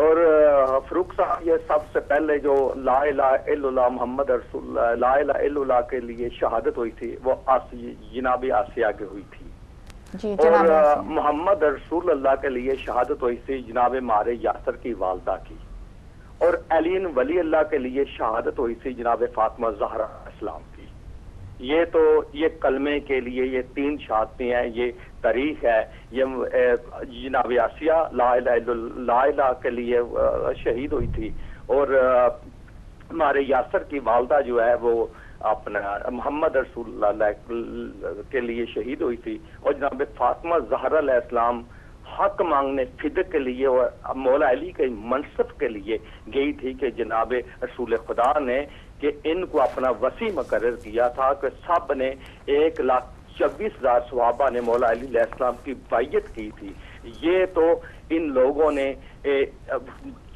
اور فاروق صاحب یہ سب سے پہلے جو لا الہ الا اللہ محمد رسول اللہ لا الہ الا اللہ کے لیے شہادت ہوئی تھی وہ جناب آسیہ کی ہوئی تھی جی اور جناب محمد رسول اللہ کے لیے شہادت ہوئی تھی جناب مار یاسر کی والدہ کی، اور علی ولی اللہ کے لیے شہادت ہوئی تھی جناب فاطمہ زہرا اسلام کی۔ یہ تو یہ کلمے کے لیے یہ تین شہادتیں ہیں، یہ تاریخ ہے، یہ جناب آسیہ لا الہ کے لیے شہید ہوئی تھی، اور ہمارے یاسر کی والدہ جو ہے وہ اپنا محمد رسول اللہ کے لیے شہید ہوئی تھی، اور جناب فاطمہ زہرا علیہ السلام حق مانگنے فدیہ کے لیے اور مولا علی کے منصب کے لیے گئی تھی کہ جناب رسول خدا نے کہ ان کو اپنا وسیع مقرر کیا تھا کہ سب نے 1,26,000 صحابہ نے مولا علی علیہ السلام کی بیعت کی تھی۔ یہ تو ان لوگوں نے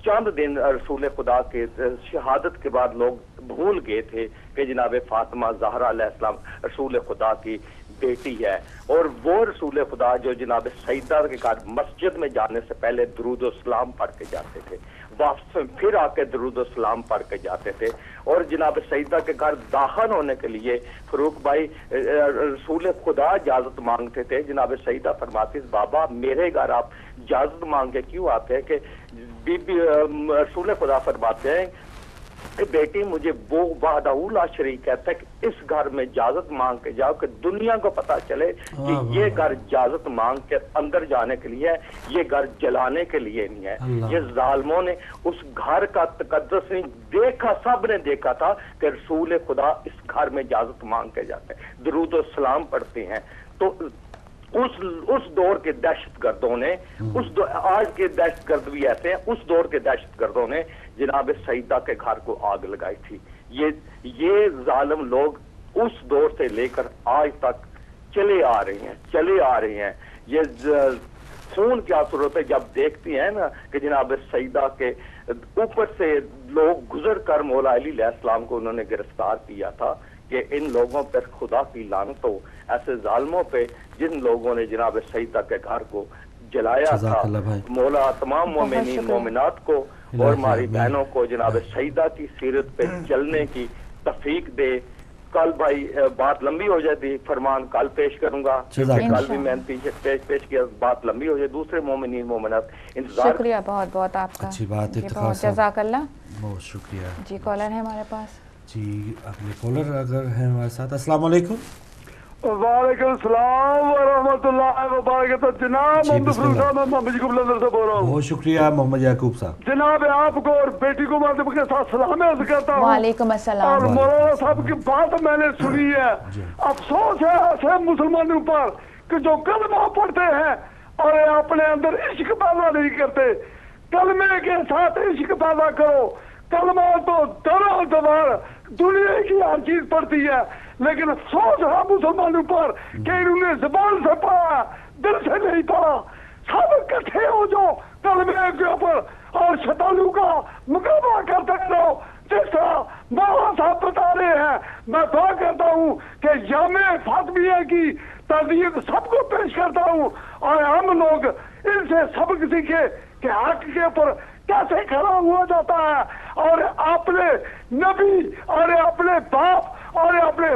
چند دن رسول خدا کے شہادت کے بعد لوگ بھول گئے تھے کہ جناب فاطمہ زہرا علیہ السلام رسول خدا کی بیٹی ہے، اور وہ رسول خدا جو جناب سیدہ کے گھر مسجد میں جانے سے پہلے درود و سلام پڑھ کے جاتے تھے، واپس پھر آ کے درود و سلام پڑھ کے جاتے تھے، اور جناب سیدہ کے گھر داخل ہونے کے لیے فاروق بھائی رسول خدا اجازت مانگتے تھے۔ جناب سیدہ فرماتی بابا میرے گھر آپ اجازت مانگ کے کیوں آتے ہیں؟ کہ بی بی رسول خدا فرماتے ہیں کہ بیٹی مجھے وہ وحدہ لا شریک کہتا ہے کہ اس گھر میں اجازت مانگ کے جاؤ کہ دنیا کو پتا چلے کہ یہ گھر اجازت مانگ کے اندر جانے کے لیے ہے، یہ گھر جلانے کے لیے نہیں ہے۔ یہ ظالموں نے اس گھر کا تقدس نہیں دیکھا، سب نے دیکھا تھا کہ رسول خدا اس گھر میں اجازت مانگ کے جاتے ہیں، درود و سلام پڑھتے ہیں۔ تو اس دور کے دہشت گردوں نے آج کے دہشت گرد بھی ایسے ہیں، اس دور کے دہشت گردوں نے جناب سیدہ کے گھر کو آگ لگائی تھی۔ یہ ظالم لوگ اس دور سے لے کر آج تک چلے آ رہے ہیں۔ یہ خون کیا صورت ہے جب دیکھتی ہیں نا کہ جناب سیدہ کے اوپر سے لوگ گزر کر مولا علی علیہ السلام کو انہوں نے گرفتار کیا تھا کہ ان لوگوں پر خدا کی لعنت ہو، ایسے ظالموں پہ جن لوگوں نے جناب سیدہ کے گھر کو جلایا تھا۔ مولا تمام مومنین مومنات کو اور ہماری بہنوں کو جناب سیدہ کی سیرت پہ چلنے کی توفیق دے۔ کل بھائی بات لمبی ہو جاتی، فرمان کل پیش کروں گا، کل بھی میں نے پیش کیا، بات لمبی ہو جائے، دوسرے مومنین مومنات انتظار۔ شکریہ بہت بہت آپ کا، اچھی بات ہے، جزاک اللہ، بہت شکریہ۔ جی کالر ہے ہمارے پاس، جی اگلے کالر اگر ہیں ہمارے ساتھ۔ السلام علیکم۔ وعلیکم السلام ورحمۃ اللہ وبرکاتہ۔ جناب محمد یعقوب لندن سے بول رہا ہوں۔ بہت شکریہ محمد یعقوب صاحب۔ جناب آپ کو اور بیٹی کو میں کے ساتھ سلام عرض کرتا ہوں۔ وعلیکم السلام۔ اور مولانا صاحب کی بات میں نے سنی ہے، افسوس ہے ایسے مسلمانوں پر کہ جو کلمہ پڑھتے ہیں اور اپنے اندر عشق پیدا نہیں کرتے۔ کلمے کے ساتھ عشق پیدا کرو۔ کلمہ تو در دنیا کی ہر چیز پڑتی ہے، لیکن افسوس ہے مسلمانوں پر کہ انہوں نے زبان سے پڑھا، دل سے نہیں پڑھا۔ سب اکٹھے ہو جو کلمے کے اوپر اور شیطانوں کا مقابلہ کرتے رہو، جس طرح مولانا صاحب بتا رہے ہیں۔ میں دعا کرتا ہوں کہ جامع فاطمیہ کی تہذیب سب کو پیش کرتا ہوں، اور ہم لوگ ان سے سبق سیکھے کہ حق کے اوپر کیسے کھڑا ہوا جاتا ہے، اور اپنے نبی اور اپنے باپ اور اپنے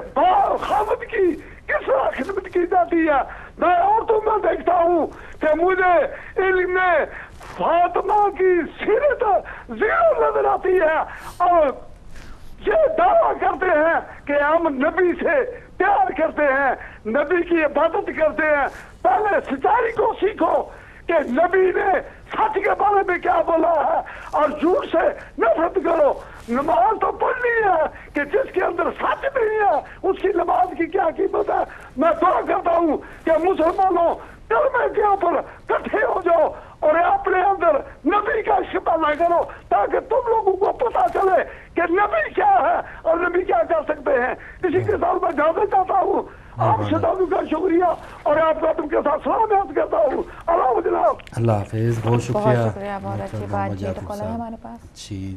خامد کی کس طرح خدمت کی جاتی ہے۔ میں عورتوں میں دیکھتا ہوں کہ مجھے علم فاطمہ کی سیرت زیرو نظر آتی ہے، اور یہ دعویٰ کرتے ہیں کہ ہم نبی سے پیار کرتے ہیں، نبی کی عبادت کرتے ہیں۔ پہلے سچائی کو سیکھو کہ نبی نے سچ کے بارے میں کیا بولا ہے، اور جھوٹ سے نفرت کرو۔ نماز تو پڑھنی ہے کہ جس کے اندر سچ نہیں ہے اس کی نماز کی کیا قیمت ہے۔ میں دعا کرتا ہوں کہ مسلمانوں کلمے کے اوپر اکٹھے ہو جاؤ اور اپنے اندر نبی کا عشق پیدا کرو، تاکہ تم لوگوں کو پتا چلے کہ نبی کیا ہے اور نبی کیا کر سکتے ہیں۔ اسی کے ساتھ میں اجازت چاہتا ہوں، آپ شدادوں کا شکریہ، اور آپ کا تم کے ساتھ سلام عرض کرتا ہوں۔ اللہ جناب، اللہ حافظ، بہت شکریہ۔ بہت اچھی بات، جی تو کالر ہے ہمارے پاس۔ جی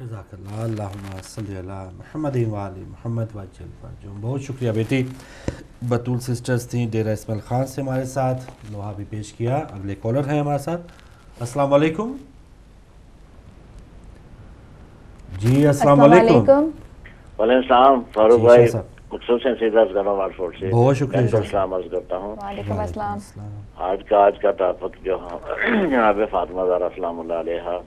جزاک اللہ اللہم صلی علی محمد و آل محمد وجل فرجہم. بہت شکریہ بیٹی. بطول سسٹرز تھیں ڈیرہ اسماعیل خان سے ہمارے ساتھ لوہا بھی پیش کیا. اگلے کالر ہیں ہمارے ساتھ. السلام علیکم. جی السلام علیکم. وعلیکم السلام فاروق بھائی مخصوص ہیں سیدھا گنو وارفورڈ سے. بہت شکریہ. السلام عرض کرتا ہوں. وعلیکم السلام. آج کا ٹاپک جو جناب فاطمہ زہرا سلام اللہ علیہ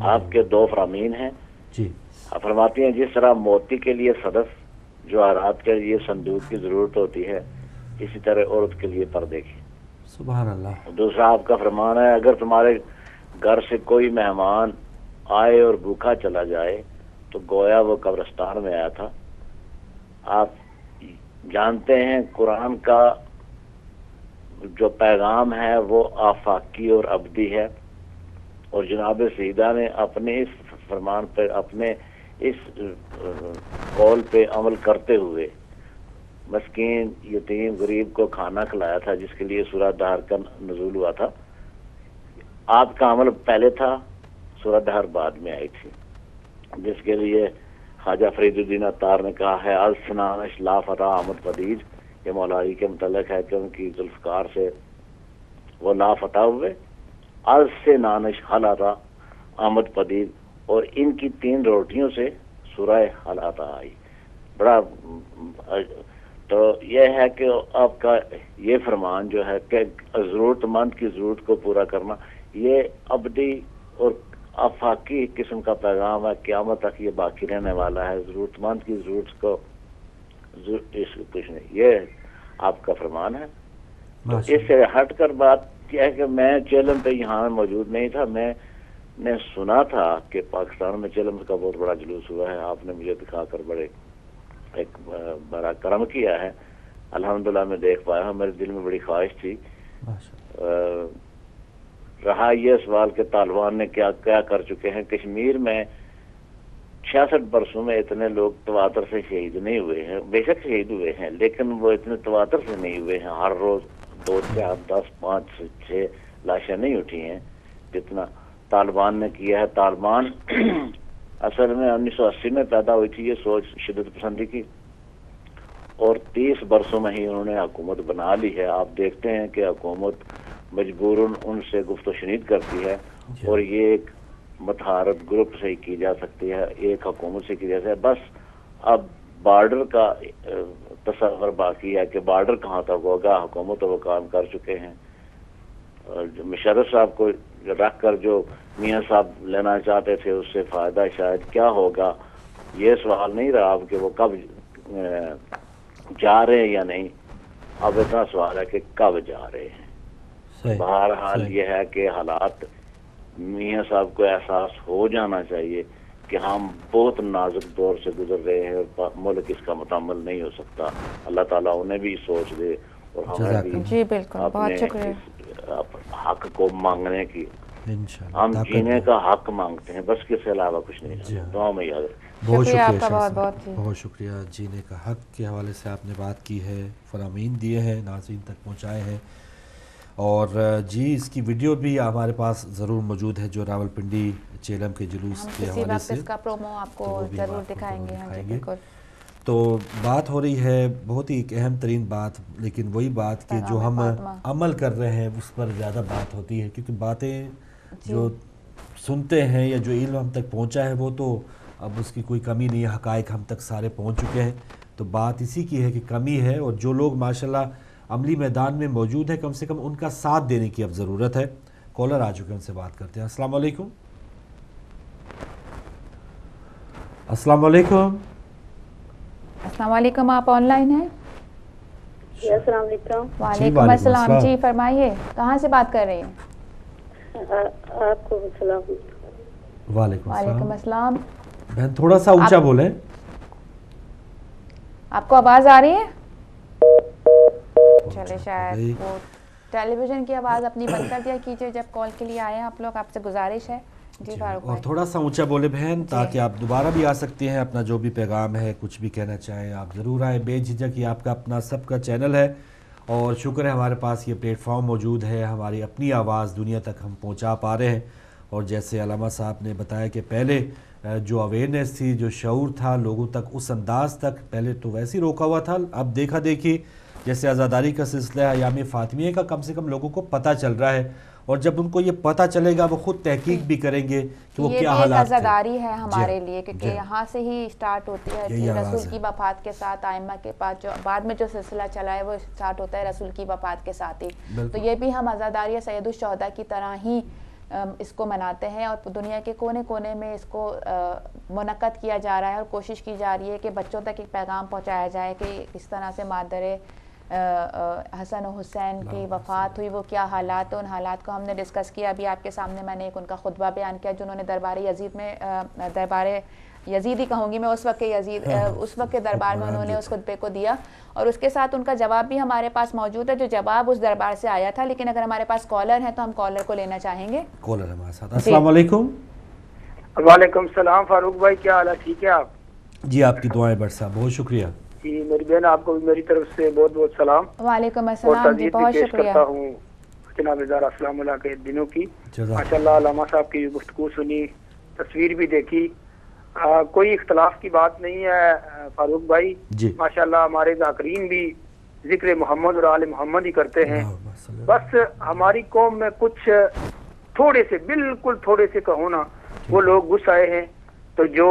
آپ کے 2 فرامین ہیں. جی آپ فرماتی ہیں جس طرح موتی کے لیے صدف جواہرات کے لیے صندوق کی ضرورت ہوتی ہے اسی طرح عورت کے لیے پردے کی. سبحان اللہ. دوسرا آپ کا فرمان ہے اگر تمہارے گھر سے کوئی مہمان آئے اور بھوکا چلا جائے تو گویا وہ قبرستان میں آیا تھا. آپ جانتے ہیں قرآن کا جو پیغام ہے وہ آفاقی اور ابدی ہے اور جناب سیدہ نے اپنے اس فرمان پر اپنے اس قول پہ عمل کرتے ہوئے مسکین یتیم غریب کو کھانا کھلایا تھا جس کے لیے سورہ دہر کا نزول ہوا تھا. آپ کا عمل پہلے تھا سورہ دہر بعد میں آئی تھی جس کے لیے خواجہ فرید الدین عطار نے کہا ہے السنانش لا فتح آمد پدید. یہ مولا علی کے متعلق ہے کہ ان کی ذوالفقار سے وہ لا فتح ہوئے. از سے نانش حلاتا آمد پدید اور ان کی 3 روٹیوں سے سورہ حلاتا آئی. بڑا تو یہ ہے کہ آپ کا یہ فرمان جو ہے کہ ضرورت مند کی ضرورت کو پورا کرنا یہ ابدی اور آفاقی قسم کا پیغام ہے. قیامت تک یہ باقی رہنے والا ہے. ضرورت مند کی ضرورت کو کچھ نہیں. یہ آپ کا فرمان ہے. تو اس سے ہٹ کر بات کیا ہے کہ میں چیلم پہ یہاں موجود نہیں تھا. میں نے سنا تھا کہ پاکستان میں چیلم کا بہت بڑا جلوس ہوا ہے. آپ نے مجھے دکھا کر ایک بڑا کرم کیا ہے. الحمدللہ میں دیکھ پایا ہوں. میرے دل میں بڑی خواہش تھی. رہا یہ سوال کہ طالبان نے کیا کیا کر چکے ہیں. کشمیر میں 66 برسوں میں اتنے لوگ تواتر سے شہید نہیں ہوئے ہیں. بے شک شہید ہوئے ہیں لیکن وہ اتنے تواتر سے نہیں ہوئے ہیں. ہر روز 2 4 10 5 6 لاشیں نہیں اٹھی ہیں جتنا طالبان نے کیا ہے. طالبان اصل میں 1980 میں پیدا ہوئی تھی یہ سوچ شدت پسندی کی اور 30 برسوں میں ہی انہوں نے حکومت بنا لی ہے. آپ دیکھتے ہیں کہ حکومت مجبوراً ان سے گفت و شنید کرتی ہے اور یہ ایک متحارب گروپ سے ہی کی جا سکتی ہے. ایک حکومت سے کی جا سکتی ہے. بس اب بارڈر کا تصور باقی ہے کہ بارڈر کہاں تک ہوگا. حکومت وہ کام کر چکے ہیں. مشرف صاحب کو رکھ کر جو میاں صاحب لینا چاہتے تھے اس سے فائدہ شاید کیا ہوگا. یہ سوال نہیں رہا اب کہ وہ کب جا رہے ہیں یا نہیں. اب اتنا سوال ہے کہ کب جا رہے ہیں. بہرحال یہ ہے کہ حالات میاں صاحب کو احساس ہو جانا چاہیے کہ ہم بہت نازک دور سے گزر رہے ہیں اور ملک اس کا متحمل نہیں ہو سکتا. اللہ تعالیٰ انہیں بھی سوچ دے اور ہمیں بھی جی بالکل بہت شکریہ حق کو مانگنے کی. ہم جینے کا حق مانگتے ہیں بس کس کے علاوہ کچھ نہیں. دعا میں یاد رکھیں. بہت شکریہ بہت شکریہ. جینے کا حق کے حوالے سے آپ نے بات کی ہے فرامین دیے ہیں ناظرین تک پہنچائے ہیں اور جی اس کی ویڈیو بھی ہمارے پاس ضرور موجود ہے جو راولپنڈی چیلم کے جلوس کے حوالے سے. اس کا پرومو آپ کو ضرور دکھائیں گے. ہاں جی بالکل. تو بات ہو رہی ہے بہت ہی ایک اہم ترین بات لیکن وہی بات کہ جو ہم عمل کر رہے ہیں اس پر زیادہ بات ہوتی ہے کیونکہ باتیں جو سنتے ہیں یا جو علم ہم تک پہنچا ہے وہ تو اب اس کی کوئی کمی نہیں ہے. حقائق ہم تک سارے پہنچ چکے ہیں. تو بات اسی کی ہے کہ کمی ہے اور جو لوگ ماشاءاللہ عملی میدان میں موجود ہے کم سے کم ان کا ساتھ دینے کی اب ضرورت ہے. کالر آ چکے ہیں ان سے بات کرتے ہیں. السلام علیکم. السلام علیکم. السلام علیکم. آپ آن لائن ہیں؟ السلام علیکم. وعلیکم السلام. جی فرمائیے کہاں سے بات کر رہے ہیں؟ آپ کو السلام. وعلیکم السلام. بہن تھوڑا سا اونچا بولیں. آپ کو آواز آ رہی ہے؟ چلے شاید وہ ٹیلی ویژن کی آواز اپنی بند کر دیا کیجیے جب کال کے لیے آئے ہیں آپ لوگ. آپ سے گزارش ہے. جی فاروق اور تھوڑا سا اونچا بولے بہن تاکہ آپ دوبارہ بھی آ سکتے ہیں. اپنا جو بھی پیغام ہے کچھ بھی کہنا چاہیں آپ ضرور آئیں بے جھجک. یہ آپ کا اپنا سب کا چینل ہے اور شکر ہے ہمارے پاس یہ پلیٹ فارم موجود ہے. ہماری اپنی آواز دنیا تک ہم پہنچا پا رہے ہیں اور جیسے علامہ صاحب نے بتایا کہ پہلے جو اویئرنیس تھی، جو شعور تھا لوگوں تک، اس انداز تک پہلے تو ویسے ہی روکا ہوا تھا، اب دیکھا دیکھی جیسے عزاداری کا سلسلہ ہے، ایام فاطمیہ کا کم سے کم لوگوں کو پتہ چل رہا ہے، اور جب ان کو یہ پتہ چلے گا وہ خود تحقیق بھی کریں گے کہ وہ کیا حالات تھے۔ یہ عزاداری ہے ہمارے لیے، کیونکہ یہاں سے ہی سٹارٹ ہوتی ہے کہ رسول کی وفات کے ساتھ، ائمہ کے پاس جو بعد میں جو سلسلہ چلا ہے وہ سٹارٹ ہوتا ہے رسول کی وفات کے ساتھ ہی۔ تو یہ بھی ہم عزاداری سید الشہداء کی طرح ہی اس کو مناتے ہیں، اور دنیا کے کونے کونے میں اس کو منعقد کیا جا رہا ہے، اور کوشش کی جا رہی ہے کہ بچوں تک ایک پیغام پہنچایا جائے کہ اس طرح سے مادر حسن و حسین کی وفات ہوئی، وہ کیا حالات ہیں، ان حالات کو ہم نے ڈسکس کیا۔ ابھی آپ کے سامنے میں نے ایک ان کا خطبہ بیان کیا جنہوں نے دربار یزید میں، دربار یزید ہی کہوں گی میں، اس وقت کے یزید، اس وقت کے دربار میں انہوں نے اس خطبے کو دیا، اور اس کے ساتھ ان کا جواب بھی ہمارے پاس موجود ہے، جو جواب اس دربار سے آیا تھا۔ لیکن اگر ہمارے پاس کالر ہیں تو ہم کالر کو لینا چاہیں گے۔ کالر ہمارے ساتھ۔ السلام علیکم۔ وعلیکم السلام فاروق بھائی، کیا حال ہے؟ ٹھیک ہے آپ؟ جی آپ کی دعائیں بٹ صاحب، بہت شکریہ۔ جی میری بہن، آپ کو بھی میری طرف سے بہت بہت سلام۔ وعلیکم السلام جی، بہت شکریہ۔ کرتا ہوں جناب زہرا سلام اللہ کے دنوں کی۔ ماشاءاللہ علامہ صاحب کی گفتگو سنی، تصویر بھی دیکھی، کوئی اختلاف کی بات نہیں ہے فاروق بھائی جی۔ ماشاءاللہ ہمارے ذاکرین بھی ذکر محمد اور آل محمد ہی کرتے ہیں۔ بس ہماری قوم میں کچھ تھوڑے سے، بالکل تھوڑے سے کہوں نا، وہ لوگ گھس آئے ہیں۔ تو جو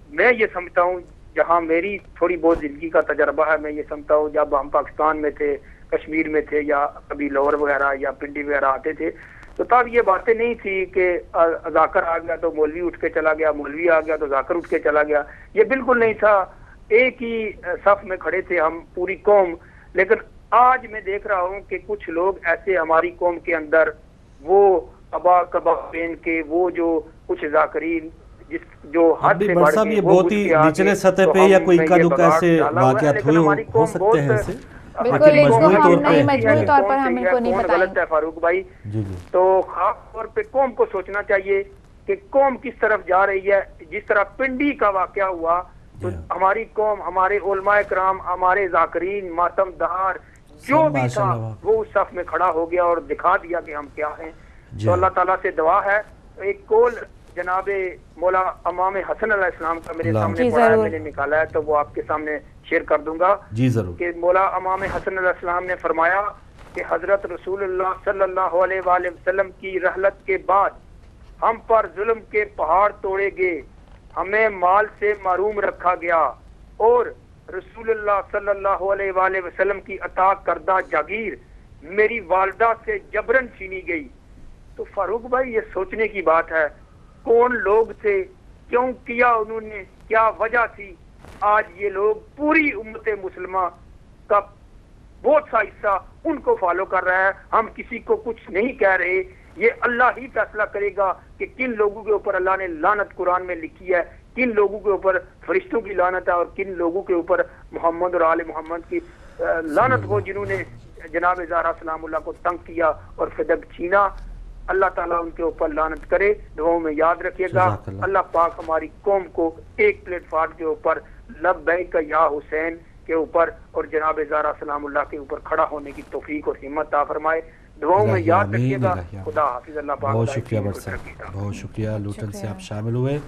میں یہ سمجھتا ہوں، جہاں میری تھوڑی بہت زندگی کا تجربہ ہے، میں یہ سمجھتا ہوں جب ہم پاکستان میں تھے، کشمیر میں تھے، یا کبھی لاہور وغیرہ یا پنڈی وغیرہ آتے تھے، تو تب یہ باتیں نہیں تھی کہ ذاکر آ گیا تو مولوی اٹھ کے چلا گیا، مولوی آ گیا تو ذاکر اٹھ کے چلا گیا، یہ بالکل نہیں تھا۔ ایک ہی صف میں کھڑے تھے ہم، پوری قوم۔ لیکن آج میں دیکھ رہا ہوں کہ کچھ لوگ ایسے ہماری قوم کے اندر، وہ ابا کبا پہن کے، وہ جو کچھ ذاکرین جو حد سے بڑھ کے، یہ بہت ہی نچلے سطح پہ یا کوئی کا دکا ایسے واقعات ہوئے ہو سکتے ہیں ایسے، بالکل مجموعی طور پر ہم ان کو نہیں بتائیں۔ غلط ہے فاروق بھائی۔ تو خاص طور پہ قوم کو سوچنا چاہیے کہ قوم کس طرف جا رہی ہے۔ جس طرح پنڈی کا واقعہ ہوا تو ہماری قوم، ہمارے علماء کرام، ہمارے ذاکرین، ماتم دار جو بھی تھا، وہ اس صف میں کھڑا ہو گیا اور دکھا دیا کہ ہم کیا ہیں۔ تو اللہ تعالیٰ سے دعا ہے۔ ایک کول جناب مولا امام حسن علیہ السلام کا میرے سامنے پڑا ہے، میں نے نکالا ہے، تو وہ آپ کے سامنے شیئر کر دوں گا جی ضرور، کہ مولا امام حسن علیہ السلام نے فرمایا کہ حضرت رسول اللہ صلی اللہ علیہ وآلہ وسلم کی رحلت کے بعد ہم پر ظلم کے پہاڑ توڑے گئے، ہمیں مال سے محروم رکھا گیا، اور رسول اللہ صلی اللہ علیہ وآلہ وسلم کی عطا کردہ جاگیر میری والدہ سے جبرن چھینی گئی۔ تو فاروق بھائی یہ سوچنے کی بات ہے، کون لوگ تھے، کیوں کیا انہوں نے، کیا وجہ تھی؟ آج یہ لوگ پوری امت مسلمہ کا بہت سا حصہ ان کو فالو کر رہا ہے۔ ہم کسی کو کچھ نہیں کہہ رہے، یہ اللہ ہی فیصلہ کرے گا کہ کن لوگوں کے اوپر اللہ نے لعنت قرآن میں لکھی ہے، کن لوگوں کے اوپر فرشتوں کی لعنت ہے، اور کن لوگوں کے اوپر محمد اور آل محمد کی لعنت ہو، جنہوں نے جناب زہرا سلام اللہ کو تنگ کیا اور فدق چھینا۔ اللہ تعالیٰ ان کے اوپر لعنت کرے۔ دعاؤں میں یاد رکھیے گا۔ اللہ پاک ہماری قوم کو ایک پلیٹ فارم کے اوپر لبیک یا حسین کے اوپر اور جناب زہرا سلام اللہ کے اوپر کھڑا ہونے کی توفیق اور ہمت عطا فرمائے۔ دعاؤں میں یاد رکھیے گا۔ خدا حافظ۔ اللہ پاک بہت شکریہ بٹ صاحب، بہت شکریہ لوٹن سے آپ شامل ہوئے۔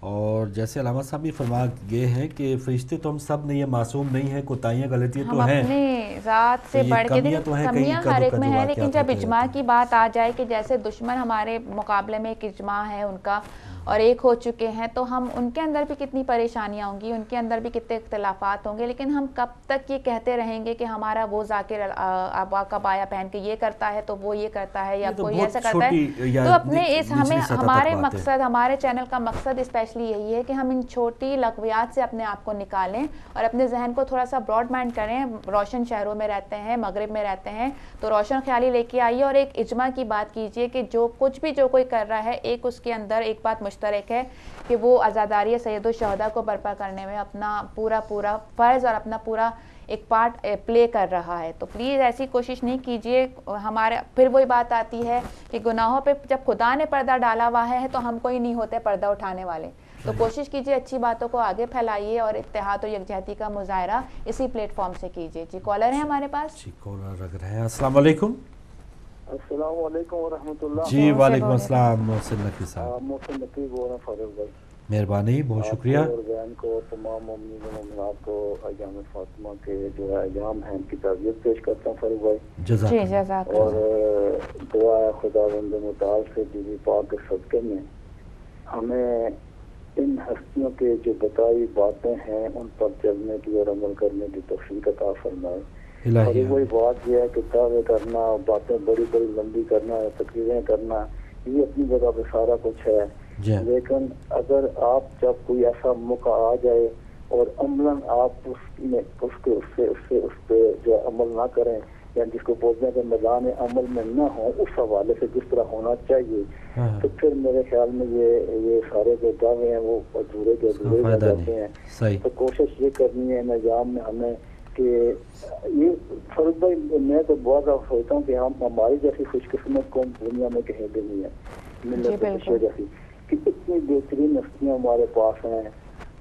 اور جیسے علامہ صاحب بھی فرما گئے ہیں کہ فرشتے تو ہم سب نہیں ہیں، معصوم نہیں ہیں، کوتاہیاں غلطیاں تو ہیں، ہم اپنے ذات سے بڑھ کے کمیاں ہر ایک میں ہیں، لیکن جب اجماع کی بات آ جائے کہ جیسے دشمن ہمارے مقابلے میں ایک اجماع ہے ان کا اور ایک ہو چکے ہیں، تو ہم ان کے اندر بھی کتنی پریشانیاں ہوں گی، ان کے اندر بھی کتنے اختلافات ہوں گے، لیکن ہم کب تک یہ کہتے رہیں گے کہ ہمارا وہ ذاکر آبا کا بایا پہن کے یہ کرتا ہے تو وہ یہ کرتا ہے یا کوئی ایسا کرتا ہے؟ تو اپنے اس ہمیں ہمارے مقصد، ہمارے چینل کا مقصد اسپیشلی یہی ہے کہ ہم ان چھوٹی لغویات سے اپنے آپ کو نکالیں اور اپنے ذہن کو تھوڑا سا براڈ مائنڈ کریں۔ روشن شہروں میں رہتے ہیں، مغرب میں رہتے ہیں، تو روشن خیالی لے کے آئیے اور ایک اجماع کی بات کیجئے کہ جو کچھ بھی جو کوئی کر رہا ہے، ایک اس کے اندر ایک بات مشترک ہے کہ وہ عزاداری سید الشہداء کو برپا کرنے میں اپنا پورا فرض اور اپنا پورا ایک پارٹ پلے کر رہا ہے۔ تو پلیز ایسی کوشش نہیں کیجئے۔ ہمارے پھر وہی بات آتی ہے کہ گناہوں پہ جب خدا نے پردہ ڈالا ہوا ہے تو ہم کوئی نہیں ہوتے پردہ اٹھانے والے۔ تو کوشش کیجئے اچھی باتوں کو آگے پھیلائیے اور اتحاد و یکجہتی کا مظاہرہ اسی پلیٹ فارم سے کیجئے۔ جی کالر ہیں ہمارے پاس؟ جی کالر لگ رہے ہیں۔ السلام علیکم۔ السلام علیکم ورحمۃ اللہ. جی وعلیکم السلام محسن نقوی صاحب. محسن نقوی بول رہا ہوں فاروق بھائی. مہربانی, بہت شکریہ. اور بہن کو تمام مومنین و مومنات کو ایام فاطمہ کے جو ہے ایام ہیں ان کی تعزیت پیش کرتا ہوں فاروق بھائی. جزاک اور دعا ہے خداوند متعال سے بی بی پاک کے صدقے میں ہمیں ان ہستیوں کے جو بتائی باتیں ہیں ان پر چلنے کی اور عمل کرنے کی توفیق عطا فرمائے. اور وہی بات یہ ہے کہ دعوے کرنا, باتیں بڑی بڑی لمبی کرنا, تقریریں کرنا, یہ اپنی جگہ پہ سارا کچھ ہے, لیکن اگر آپ جب کوئی ایسا موقع آ جائے اور عملاً آپ اس پہ جو عمل نہ کریں, یا جس کو بولتے ہیں کہ میدان عمل میں نہ ہوں اس حوالے سے جس طرح ہونا چاہیے, تو پھر میرے خیال میں یہ سارے جو دعوے ہیں وہ ادھورے کے ادھورے ہو جاتے ہیں. تو کوشش یہ کرنی ہے نظام میں ہمیں کہ یہ فرض بھائی, میں تو بہت سوچتا ہوں کہ ہماری جیسی خوش قسمت قوم دنیا میں کہیں بھی نہیں ہے, ملت جیسی, کہ اتنی بہترین ہستیاں ہمارے پاس ہیں.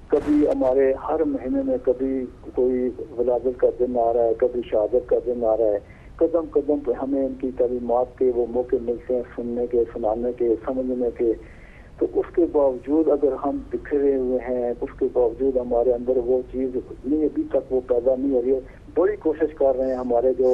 کبھی ہمارے ہر مہینے میں کبھی کوئی ولادت کا دن آ رہا ہے, کبھی شہادت کا دن آ رہا ہے. قدم قدم پہ ہمیں ان کی تعلیمات کے وہ موقع ملتے ہیں سننے کے, سنانے کے, سمجھنے کے. تو اس کے باوجود اگر ہم بکھرے ہوئے ہیں, اس کے باوجود ہمارے اندر وہ چیز نہیں, ابھی تک وہ پیدا نہیں ہو رہی ہے. بڑی کوشش کر رہے ہیں ہمارے جو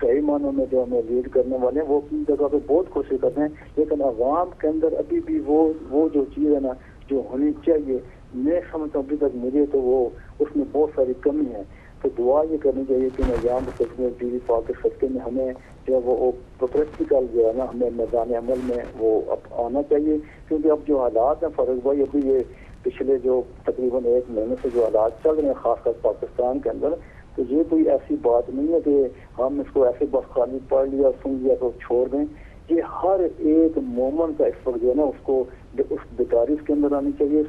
صحیح معنوں میں جو ہمیں لیڈ کرنے والے ہیں, وہ اپنی جگہ پہ بہت کوشش کر رہے ہیں, لیکن عوام کے اندر ابھی بھی وہ جو چیز ہے نا جو ہونی چاہیے, میں سمجھتا ہوں ابھی تک مجھے تو وہ اس میں بہت ساری کمی ہے. تو دعا یہ کرنی چاہیے کہ نظام کے بیوی پاک کے صدقے میں ہمیں جو وہ پریکٹیکل جو ہے نا ہمیں میدان عمل میں وہ اب آنا چاہیے. کیونکہ اب جو حالات ہیں فاروق بھائی, ابھی یہ پچھلے جو تقریباً 1 مہینے سے جو حالات چل رہے ہیں خاص کر پاکستان کے اندر, تو یہ کوئی ایسی بات نہیں ہے کہ ہم اس کو ایسے بس خالی پڑھ لیا سن لیا تو چھوڑ دیں. یہ ہر ایک مومن کا اس وقت جو ہے نا اس کو اس بیداری اس کے اندر آنی چاہیے,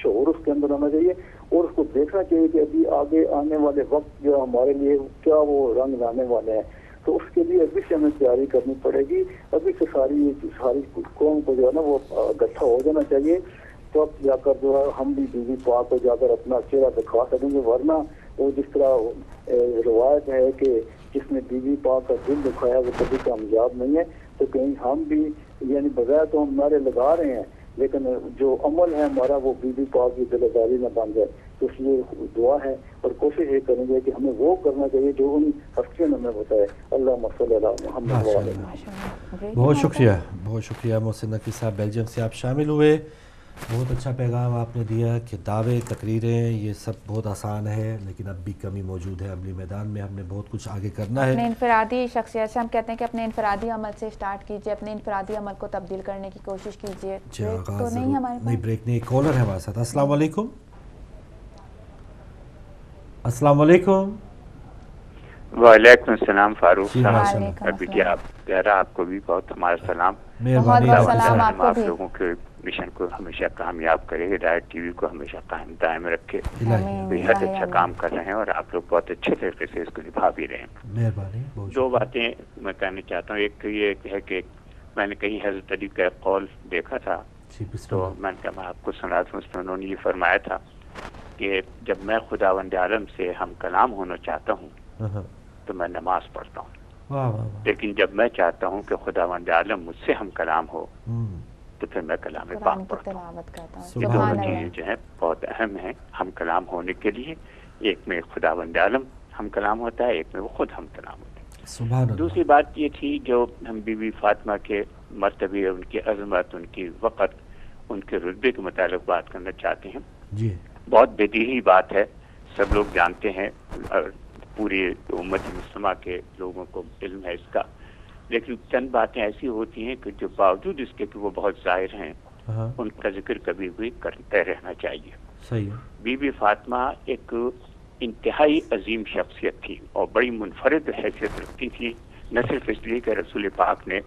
شعور اس کے اندر آنا چاہیے, اور اس کو دیکھنا چاہیے کہ ابھی آگے آنے والے وقت جو ہمارے لیے کیا وہ رنگ لانے والے ہیں. تو اس کے لیے ابھی سے ہمیں تیاری کرنی پڑے گی. ابھی سے ساری قوم کو جو ہے نا وہ اکٹھا ہو جانا چاہیے, تو اب جا کر جو ہے ہم بھی بیوی پاک کو جا کر اپنا چہرہ دکھا سکیں گے. ورنہ وہ جس طرح روایت ہے کہ جس نے بیوی پاک کا دل دکھایا وہ کبھی کامیاب نہیں ہے. تو کہیں ہم بھی یعنی بغیر تو ہم نعرے لگا رہے ہیں, لیکن جو عمل ہے ہمارا وہ بیوی پاک کی دلداری نہ بن جائے. تو اس لیے دعا ہے اور کوشش یہ کریں گے کہ ہمیں وہ کرنا چاہیے جو ان ہستیوں نے ہمیں بتایا. اللہ صلی اللہ محمد وعلیہ. بہت شکریہ محسن نقوی صاحب, بیلجیم سے آپ شامل ہوئے. بہت اچھا پیغام آپ نے دیا کہ دعوے تقریریں یہ سب بہت آسان ہے, لیکن اب بھی کمی موجود ہے. عملی میدان میں ہم نے بہت کچھ آگے کرنا ہے. اپنے انفرادی شخصیت سے ہم کہتے ہیں کہ اپنے انفرادی عمل سے سٹارٹ کیجئے, اپنے انفرادی عمل کو تبدیل کرنے کی کوشش کیجئے. تو نہیں ہمارے نہیں بریک نہیں, کالر ہے ہمارے ساتھ. السلام علیکم. السلام علیکم. وعلیکم السلام فاروق صاحب. ابھی آپ آپ کو بھی بہت ہمارا سلام. مہربانی. آپ لوگوں کے مشن کو ہمیشہ کامیاب کرے, ہدایت ٹی وی کو ہمیشہ قائم دائم رکھے. بہت اچھا کام کر رہے ہیں اور آپ لوگ بہت اچھے طریقے سے اس کو نبھا بھی رہے ہیں. مہربانی. 2 باتیں میں کہنا چاہتا ہوں. ایک تو یہ ہے کہ میں نے کہیں حضرت علی کا قول دیکھا تھا, تو میں نے کہا میں آپ کو سنا دوں. اس میں انہوں نے یہ فرمایا تھا کہ جب میں خداوند عالم سے ہم کلام ہونا چاہتا ہوں تو میں نماز پڑھتا ہوں, لیکن جب میں چاہتا ہوں کہ خداوند عالم مجھ سے ہم کلام ہو تو پھر میں کلام پاک پڑھتا ہوں. یہ دونوں چیزیں جو ہیں بہت اہم ہیں ہم کلام ہونے کے لیے. ایک میں خداوند عالم ہم کلام ہوتا ہے, ایک میں وہ خود ہم کلام ہوتا ہے. دوسری بات یہ تھی جو ہم بی بی فاطمہ کے مرتبے, ان کی عظمت, ان کی وقت, ان کے رتبے کے متعلق بات کرنا چاہتے ہیں. جی بہت بدیہی بات ہے, سب لوگ جانتے ہیں, پوری امت مسلمہ کے لوگوں کو علم ہے اس کا, لیکن چند باتیں ایسی ہوتی ہیں کہ جو باوجود اس کے کہ وہ بہت ظاہر ہیں ان کا ذکر کبھی بھی کرتے رہنا چاہیے. صحیح. بی بی فاطمہ ایک انتہائی عظیم شخصیت تھی اور بڑی منفرد حیثیت رکھتی تھی, نہ صرف اس لیے کہ رسول پاک نے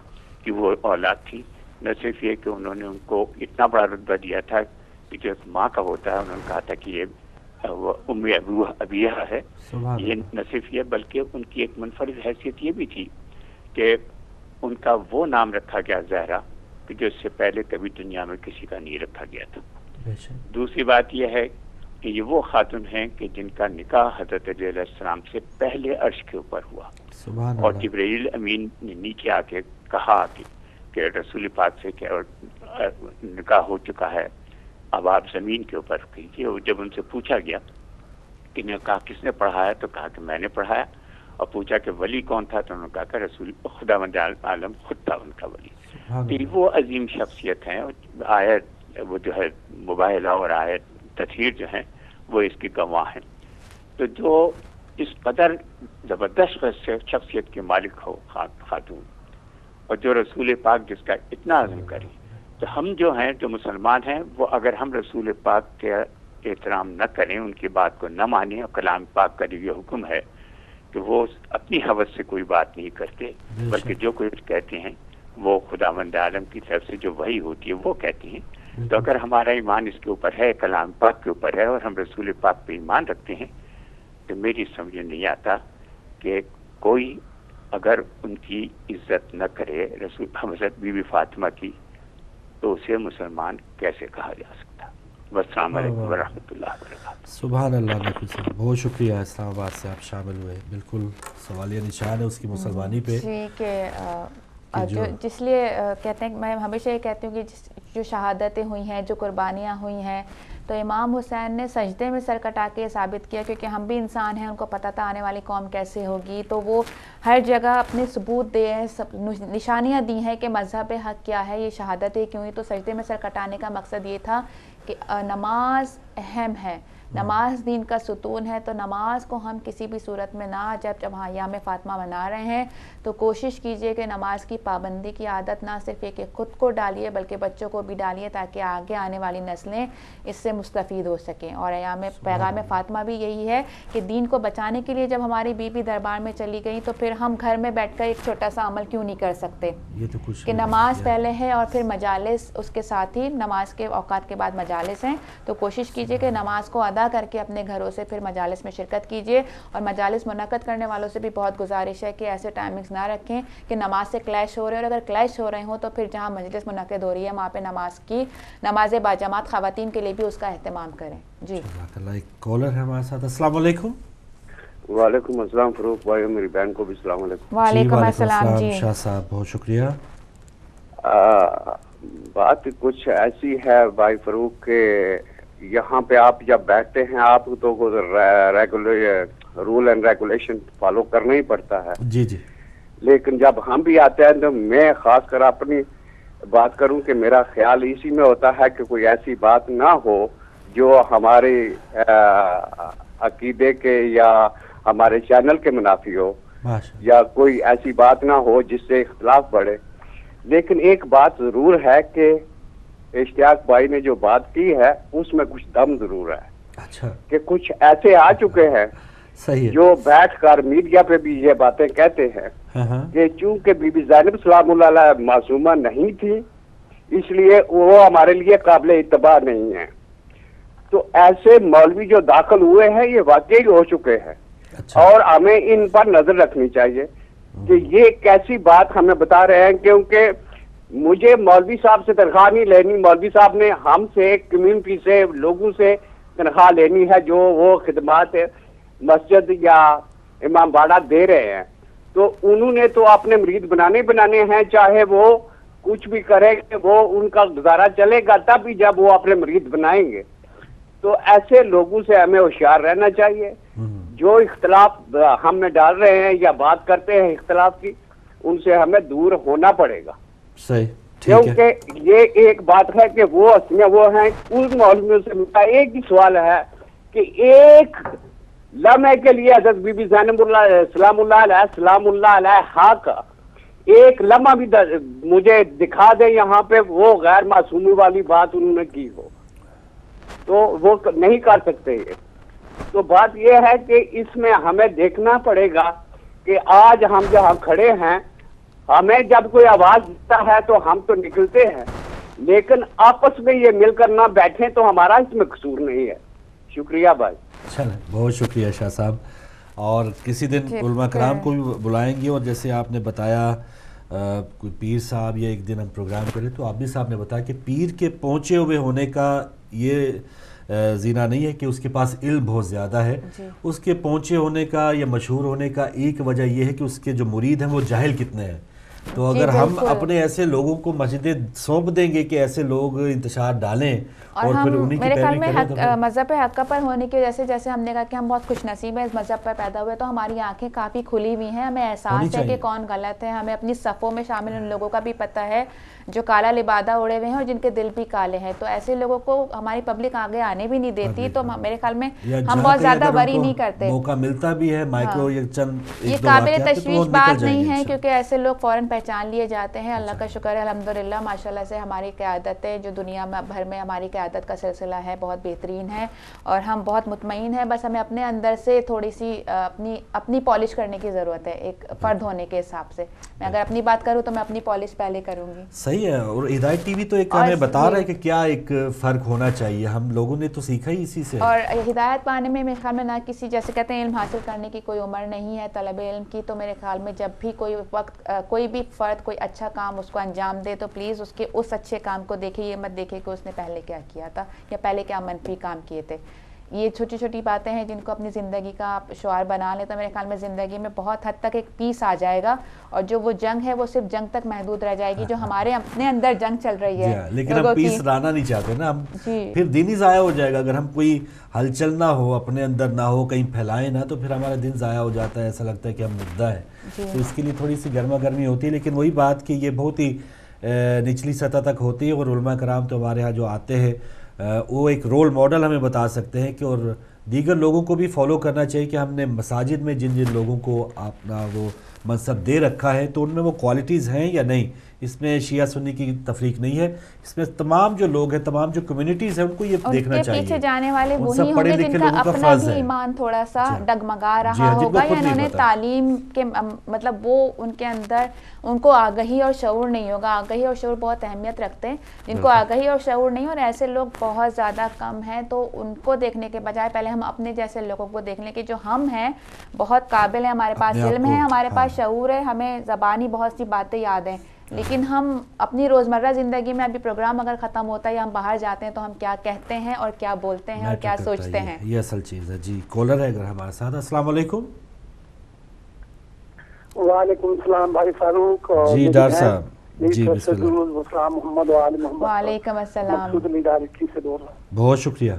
کہ وہ اولاد تھی, نہ صرف یہ کہ انہوں نے ان کو اتنا بڑا رتبہ دیا تھا کہ جو ایک ماں کا ہوتا ہے, انہوں نے کہا تھا کہ یہ ام ابیہ ہے. یہ نہ صرف یہ بلکہ ان کی ایک منفرد حیثیت یہ بھی تھی کہ ان کا وہ نام رکھا گیا زہرا کہ جو اس سے پہلے کبھی دنیا میں کسی کا نہیں رکھا گیا تھا. دوسری بات یہ ہے کہ یہ وہ خاتون ہیں کہ جن کا نکاح حضرت علی علیہ السلام سے پہلے عرش کے اوپر ہوا, اور جبرائیل امین نے نیچے آ کے کہا کہ رسول پاک سے کہ نکاح ہو چکا ہے، اب آپ زمین کے اوپر کیجیے. اور جب ان سے پوچھا گیا کہ نکاح کس نے پڑھایا تو کہا کہ میں نے پڑھایا. اور پوچھا کہ ولی کون تھا تو انہوں نے کہا کہ رسول خداوند عالم خود تھا ان کا ولی. تو وہ عظیم شخصیت ہیں. آیت وہ جو ہے مباحلہ اور آیت تطہیر جو ہیں وہ اس کی گواہ ہیں. تو جو اس قدر زبردست شخصیت کے مالک ہو خاتون، اور جو رسول پاک جس کا اتنا عزم کرے، تو ہم جو ہیں جو مسلمان ہیں وہ اگر ہم رسول پاک کے احترام نہ کریں، ان کی بات کو نہ مانیں، اور کلام پاک کا یہ حکم ہے کہ وہ اپنی حوث سے کوئی بات نہیں کرتے بلکہ جو کچھ کہتے ہیں وہ خداوند عالم کی طرف سے جو وحی ہوتی ہے وہ کہتے ہیں. تو اگر ہمارا ایمان اس کے اوپر ہے، کلام پاک کے اوپر ہے، اور ہم رسول پاک پہ ایمان رکھتے ہیں، تو میری سمجھ نہیں آتا کہ کوئی اگر ان کی عزت نہ کرے رسول حضرت بی بی فاطمہ کی، تو اسے مسلمان کیسے کہا جا سکتا. السلام علیکم ورحمۃ اللہ وبرکاتہ. سبحان اللہ. نقوی صاحب بہت شکریہ، اسلام آباد سے آپ شامل ہوئے. بالکل سوالیہ نشان ہے اس کی مسلمانی پہ جی کہ جس لیے کہتے ہیں، میں ہمیشہ یہ کہتی ہوں کہ جو شہادتیں ہوئی ہیں، جو قربانیاں ہوئی ہیں، تو امام حسین نے سجدے میں سر کٹا کے ثابت کیا، کیونکہ ہم بھی انسان ہیں، ان کو پتہ تھا آنے والی قوم کیسے ہوگی. تو وہ ہر جگہ اپنے ثبوت دے ہیں، نشانیاں دی ہیں کہ مذہب حق کیا ہے، یہ شہادتیں کیوں ہوئی. تو سجدے میں سر کٹانے کا مقصد یہ تھا کہ نماز اہم ہے، نماز دین کا ستون ہے. تو نماز کو ہم کسی بھی صورت میں نہ، جب ایام فاطمہ منا رہے ہیں تو کوشش کیجئے کہ نماز کی پابندی کی عادت نہ صرف یہ کہ خود کو ڈالیے بلکہ بچوں کو بھی ڈالیے، تاکہ آگے آنے والی نسلیں اس سے مستفید ہو سکیں. اور پیغام فاطمہ بھی یہی ہے کہ دین کو بچانے کے لیے جب ہماری بی بی دربار میں چلی گئی تو پھر ہم گھر میں بیٹھ کر ایک چھوٹا سا عمل کیوں نہیں کر سکتے کہ نماز پہلے ہے اور پھر مجالس اس کے ساتھ ہی، نماز کے اوقات کے بعد مجالس ہیں. تو کوشش کیجئے کہ نماز کو ادا کر کے اپنے گھروں سے پھر مجالس میں شرکت کیجئے. اور مجالس منعقد کرنے والوں سے بھی بہت گزارش ہے کہ ایسے ٹائمنگز نہ رکھیں کہ نماز سے کلیش ہو رہے ہیں، اور اگر کلیش ہو رہے ہوں تو پھر جہاں مجلس منعقد ہو رہی ہے وہاں پہ نماز باجماعت خواتین کے لیے بھی اس کا اہتمام کریں. جی ایک کالر ہے ہمارے ساتھ. السلام علیکم. وعلیکم السلام فروخ بھائی، میری بہن کو بھی السلام علیکم. وعلیکم السلام. جی شاہ صاحب بہت شکریہ. بات کچھ ایسی ہے بھائی فروخ کہ یہاں پہ آپ جب بیٹھتے ہیں آپ تو رول اینڈ ریگولیشن فالو کرنا ہی پڑتا ہے. جی جی. لیکن جب ہم بھی آتے ہیں تو میں خاص کر اپنی بات کروں کہ میرا خیال اسی میں ہوتا ہے کہ کوئی ایسی بات نہ ہو جو ہمارے عقیدے کے یا ہمارے چینل کے منافی ہو، یا کوئی ایسی بات نہ ہو جس سے اختلاف بڑھے. لیکن ایک بات ضرور ہے کہ اشتیاق بھائی نے جو بات کی ہے اس میں کچھ دم ضرور ہے. اچھا. کہ کچھ ایسے آ چکے ہیں جو بیٹھ کر میڈیا پہ بھی یہ باتیں کہتے ہیں کہ چونکہ بی بی زینب سلام اللہ علیہ معصومہ نہیں تھی اس لیے وہ ہمارے لیے قابل اتباع نہیں ہے. تو ایسے مولوی جو داخل ہوئے ہیں یہ واقعی ہو چکے ہیں. اور ہمیں ان پر نظر رکھنی چاہیے کہ یہ کیسی بات ہمیں بتا رہے ہیں. کیونکہ مجھے مولوی صاحب سے تنخواہ نہیں لینی، مولوی صاحب نے ہم سے، کمیونٹی سے، لوگوں سے تنخواہ لینی ہے جو وہ خدمات مسجد یا امام باڑہ دے رہے ہیں. تو انہوں نے تو اپنے مرید بنانے ہیں، چاہے وہ کچھ بھی کرے کہ وہ ان کا گزارا چلے گا تب بھی جب وہ اپنے مرید بنائیں گے. تو ایسے لوگوں سے ہمیں ہوشیار رہنا چاہیے. جو اختلاف ہم میں ڈال رہے ہیں یا بات کرتے ہیں اختلاف کی، ان سے ہمیں دور ہونا پڑے گا. صحیح. کیونکہ یہ ایک بات ہے کہ وہ ہیں ان مولویوں سے میرا ایک ہی سوال ہے کہ ایک لمحے کے لیے حضرت بی بی زینب سلام اللہ علیہ حق ایک لمحہ بھی مجھے دکھا دے یہاں پہ وہ غیر معصومی والی بات انہوں نے کی ہو، تو وہ نہیں کر سکتے. تو بات یہ ہے کہ اس میں ہمیں دیکھنا پڑے گا کہ آج ہم جہاں کھڑے ہیں، ہمیں جب کوئی آواز دیتا ہے تو ہم تو نکلتے ہیں، لیکن آپس میں یہ مل کر نہ بیٹھیں تو ہمارا اس میں قصور نہیں ہے. شکریہ بھائی. چلیں بہت شکریہ شاہ صاحب. اور کسی دن علماء کرام کو بھی بلائیں گے، اور جیسے آپ نے بتایا کوئی پیر صاحب یا ایک دن ہم پروگرام کریں تو عابد صاحب نے بتایا کہ پیر کے پہنچے ہوئے ہونے کا یہ زینا نہیں ہے کہ اس کے پاس علم بہت زیادہ ہے. اس کے پہنچے ہونے کا یا مشہور ہونے کا ایک وجہ یہ ہے کہ اس کے جو مرید ہیں وہ جاہل کتنے ہیں. تو اگر ہم اپنے ایسے لوگوں کو مسجدیں سونپ دیں گے کہ ایسے لوگ انتشار ڈالیں اور ہم میرے خیال میں مذہب حق پر ہونے کی وجہ سے جیسے ہم نے کہا کہ ہم بہت خوش نصیب ہیں اس مذہب پر پیدا ہوئے، تو ہماری آنکھیں کافی کھلی ہوئی ہیں، ہمیں احساس ہے کہ کون غلط ہے، ہمیں اپنی صفوں میں شامل ان لوگوں کا بھی پتہ ہے جو کالا لبادہ اڑے ہوئے ہیں اور جن کے دل بھی کالے ہیں، تو ایسے لوگوں کو ہماری پبلک آگے آنے بھی نہیں دیتی، تو میرے خیال میں ہم بہت زیادہ وری نہیں کرتے، موقع ملتا بھی ہے مائکرو یہ قابل تشویش بات نہیں ہے کیونکہ ایسے لوگ فوراً پہچان لیے جاتے ہیں۔ اللہ کا شکر ہے الحمدللہ، ماشاءاللہ سے ہماری قیادت ہے جو دنیا میں بھر میں ہماری قیادت کا سلسلہ ہے بہت بہترین ہے اور ہم بہت مطمئن ہیں، بس ہمیں اپنے اندر سے تھوڑی سی اپنی پالش کرنے کی ضرورت ہے ایک فرد ہونے کے حساب سے۔ میں اگر اپنی بات کروں تو میں اپنی پالش پہلے کروں گی۔ صحیح ہے، اور ہدایت ٹی وی تو ایک ہمیں بتا رہا ہے کہ کیا ایک فرق ہونا چاہیے، ہم لوگوں نے تو سیکھا ہی اسی سے۔ اور ہدایت پانے میں میرے خیال میں نہ کسی جیسے کہتے ہیں علم حاصل کرنے کی کوئی عمر نہیں ہے طلب علم کی، تو میرے خیال میں جب بھی کوئی وقت کوئی بھی فرد کوئی اچھا کام اس کو انجام دے تو پلیز اس کے اس اچھے کام کو دیکھے، یہ مت دیکھے کہ اس نے پہلے کیا کیا تھا یا پہلے کیا منفی کام کیے تھے۔ یہ چھوٹی چھوٹی باتیں ہیں جن کو اپنی زندگی کا آپ شعار بنا لیں تو میرے خیال میں زندگی میں بہت حد تک ایک پیس آ جائے گا، اور جو وہ جنگ ہے وہ صرف جنگ تک محدود رہ جائے گی جو ہمارے اپنے اندر جنگ چل رہی ہے، لیکن ہم پیس لانا نہیں چاہتے نا، ہم پھر دین ہی ضائع ہو جائے گا اگر ہم کوئی ہلچل نہ ہو اپنے اندر نہ ہو کہیں پھیلائیں نہ، تو پھر ہمارا دن ضائع ہو جاتا ہے، ایسا لگتا ہے کہ ہم مردہ ہے، تو اس کے لیے تھوڑی سی گرما گرمی ہوتی ہے، لیکن وہی بات کہ یہ بہت ہی نچلی سطح تک ہوتی ہے، اور علماء کرام تو ہمارے ہاں جو آتے ہیں وہ ایک رول ماڈل ہمیں بتا سکتے ہیں کہ اور دیگر لوگوں کو بھی فالو کرنا چاہیے کہ ہم نے مساجد میں جن جن لوگوں کو اپنا وہ منصب دے رکھا ہے تو ان میں وہ کوالٹیز ہیں یا نہیں۔ اس میں شیعہ سنی کی تفریق نہیں ہے، اس میں تمام جو لوگ ہیں تمام جو کمیونٹیز ہیں ان کو یہ دیکھنا چاہیے، ان کے پیچھے جانے والے وہی ہوں گے جن کا اپنا بھی ایمان تھوڑا سا ڈگمگا رہا ہوگا یا انہوں نے تعلیم کے مطلب وہ ان کے اندر ان کو آگہی اور شعور نہیں ہوگا۔ آگہی اور شعور بہت اہمیت رکھتے ہیں، جن کو آگہی اور شعور نہیں اور ایسے لوگ بہت زیادہ کم ہیں، تو ان کو دیکھنے کے بجائے پہلے ہم اپنے جیسے لوگوں کو دیکھ لیں کہ جو ہم ہیں بہت قابل ہیں، ہمارے پاس علم ہے، ہمارے پاس شعور ہے، ہمیں زبانی بہت سی باتیں یاد ہیں، لیکن ہم اپنی روزمرہ زندگی میں ابھی پروگرام اگر ختم ہوتا ہے یا ہم باہر جاتے ہیں تو ہم کیا کہتے ہیں اور کیا بولتے ہیں اور کیا سوچتے ہیں، یہ اصل چیز ہے۔ جی کالر ہے اگر ہمارے ساتھ۔ السلام علیکم۔ وعلیکم السلام بھائی فاروق۔ جی ڈاکٹر صاحب، جی بسم اللہ۔ محمد و آل محمد۔ وعلیکم السلام۔ بہت شکریہ۔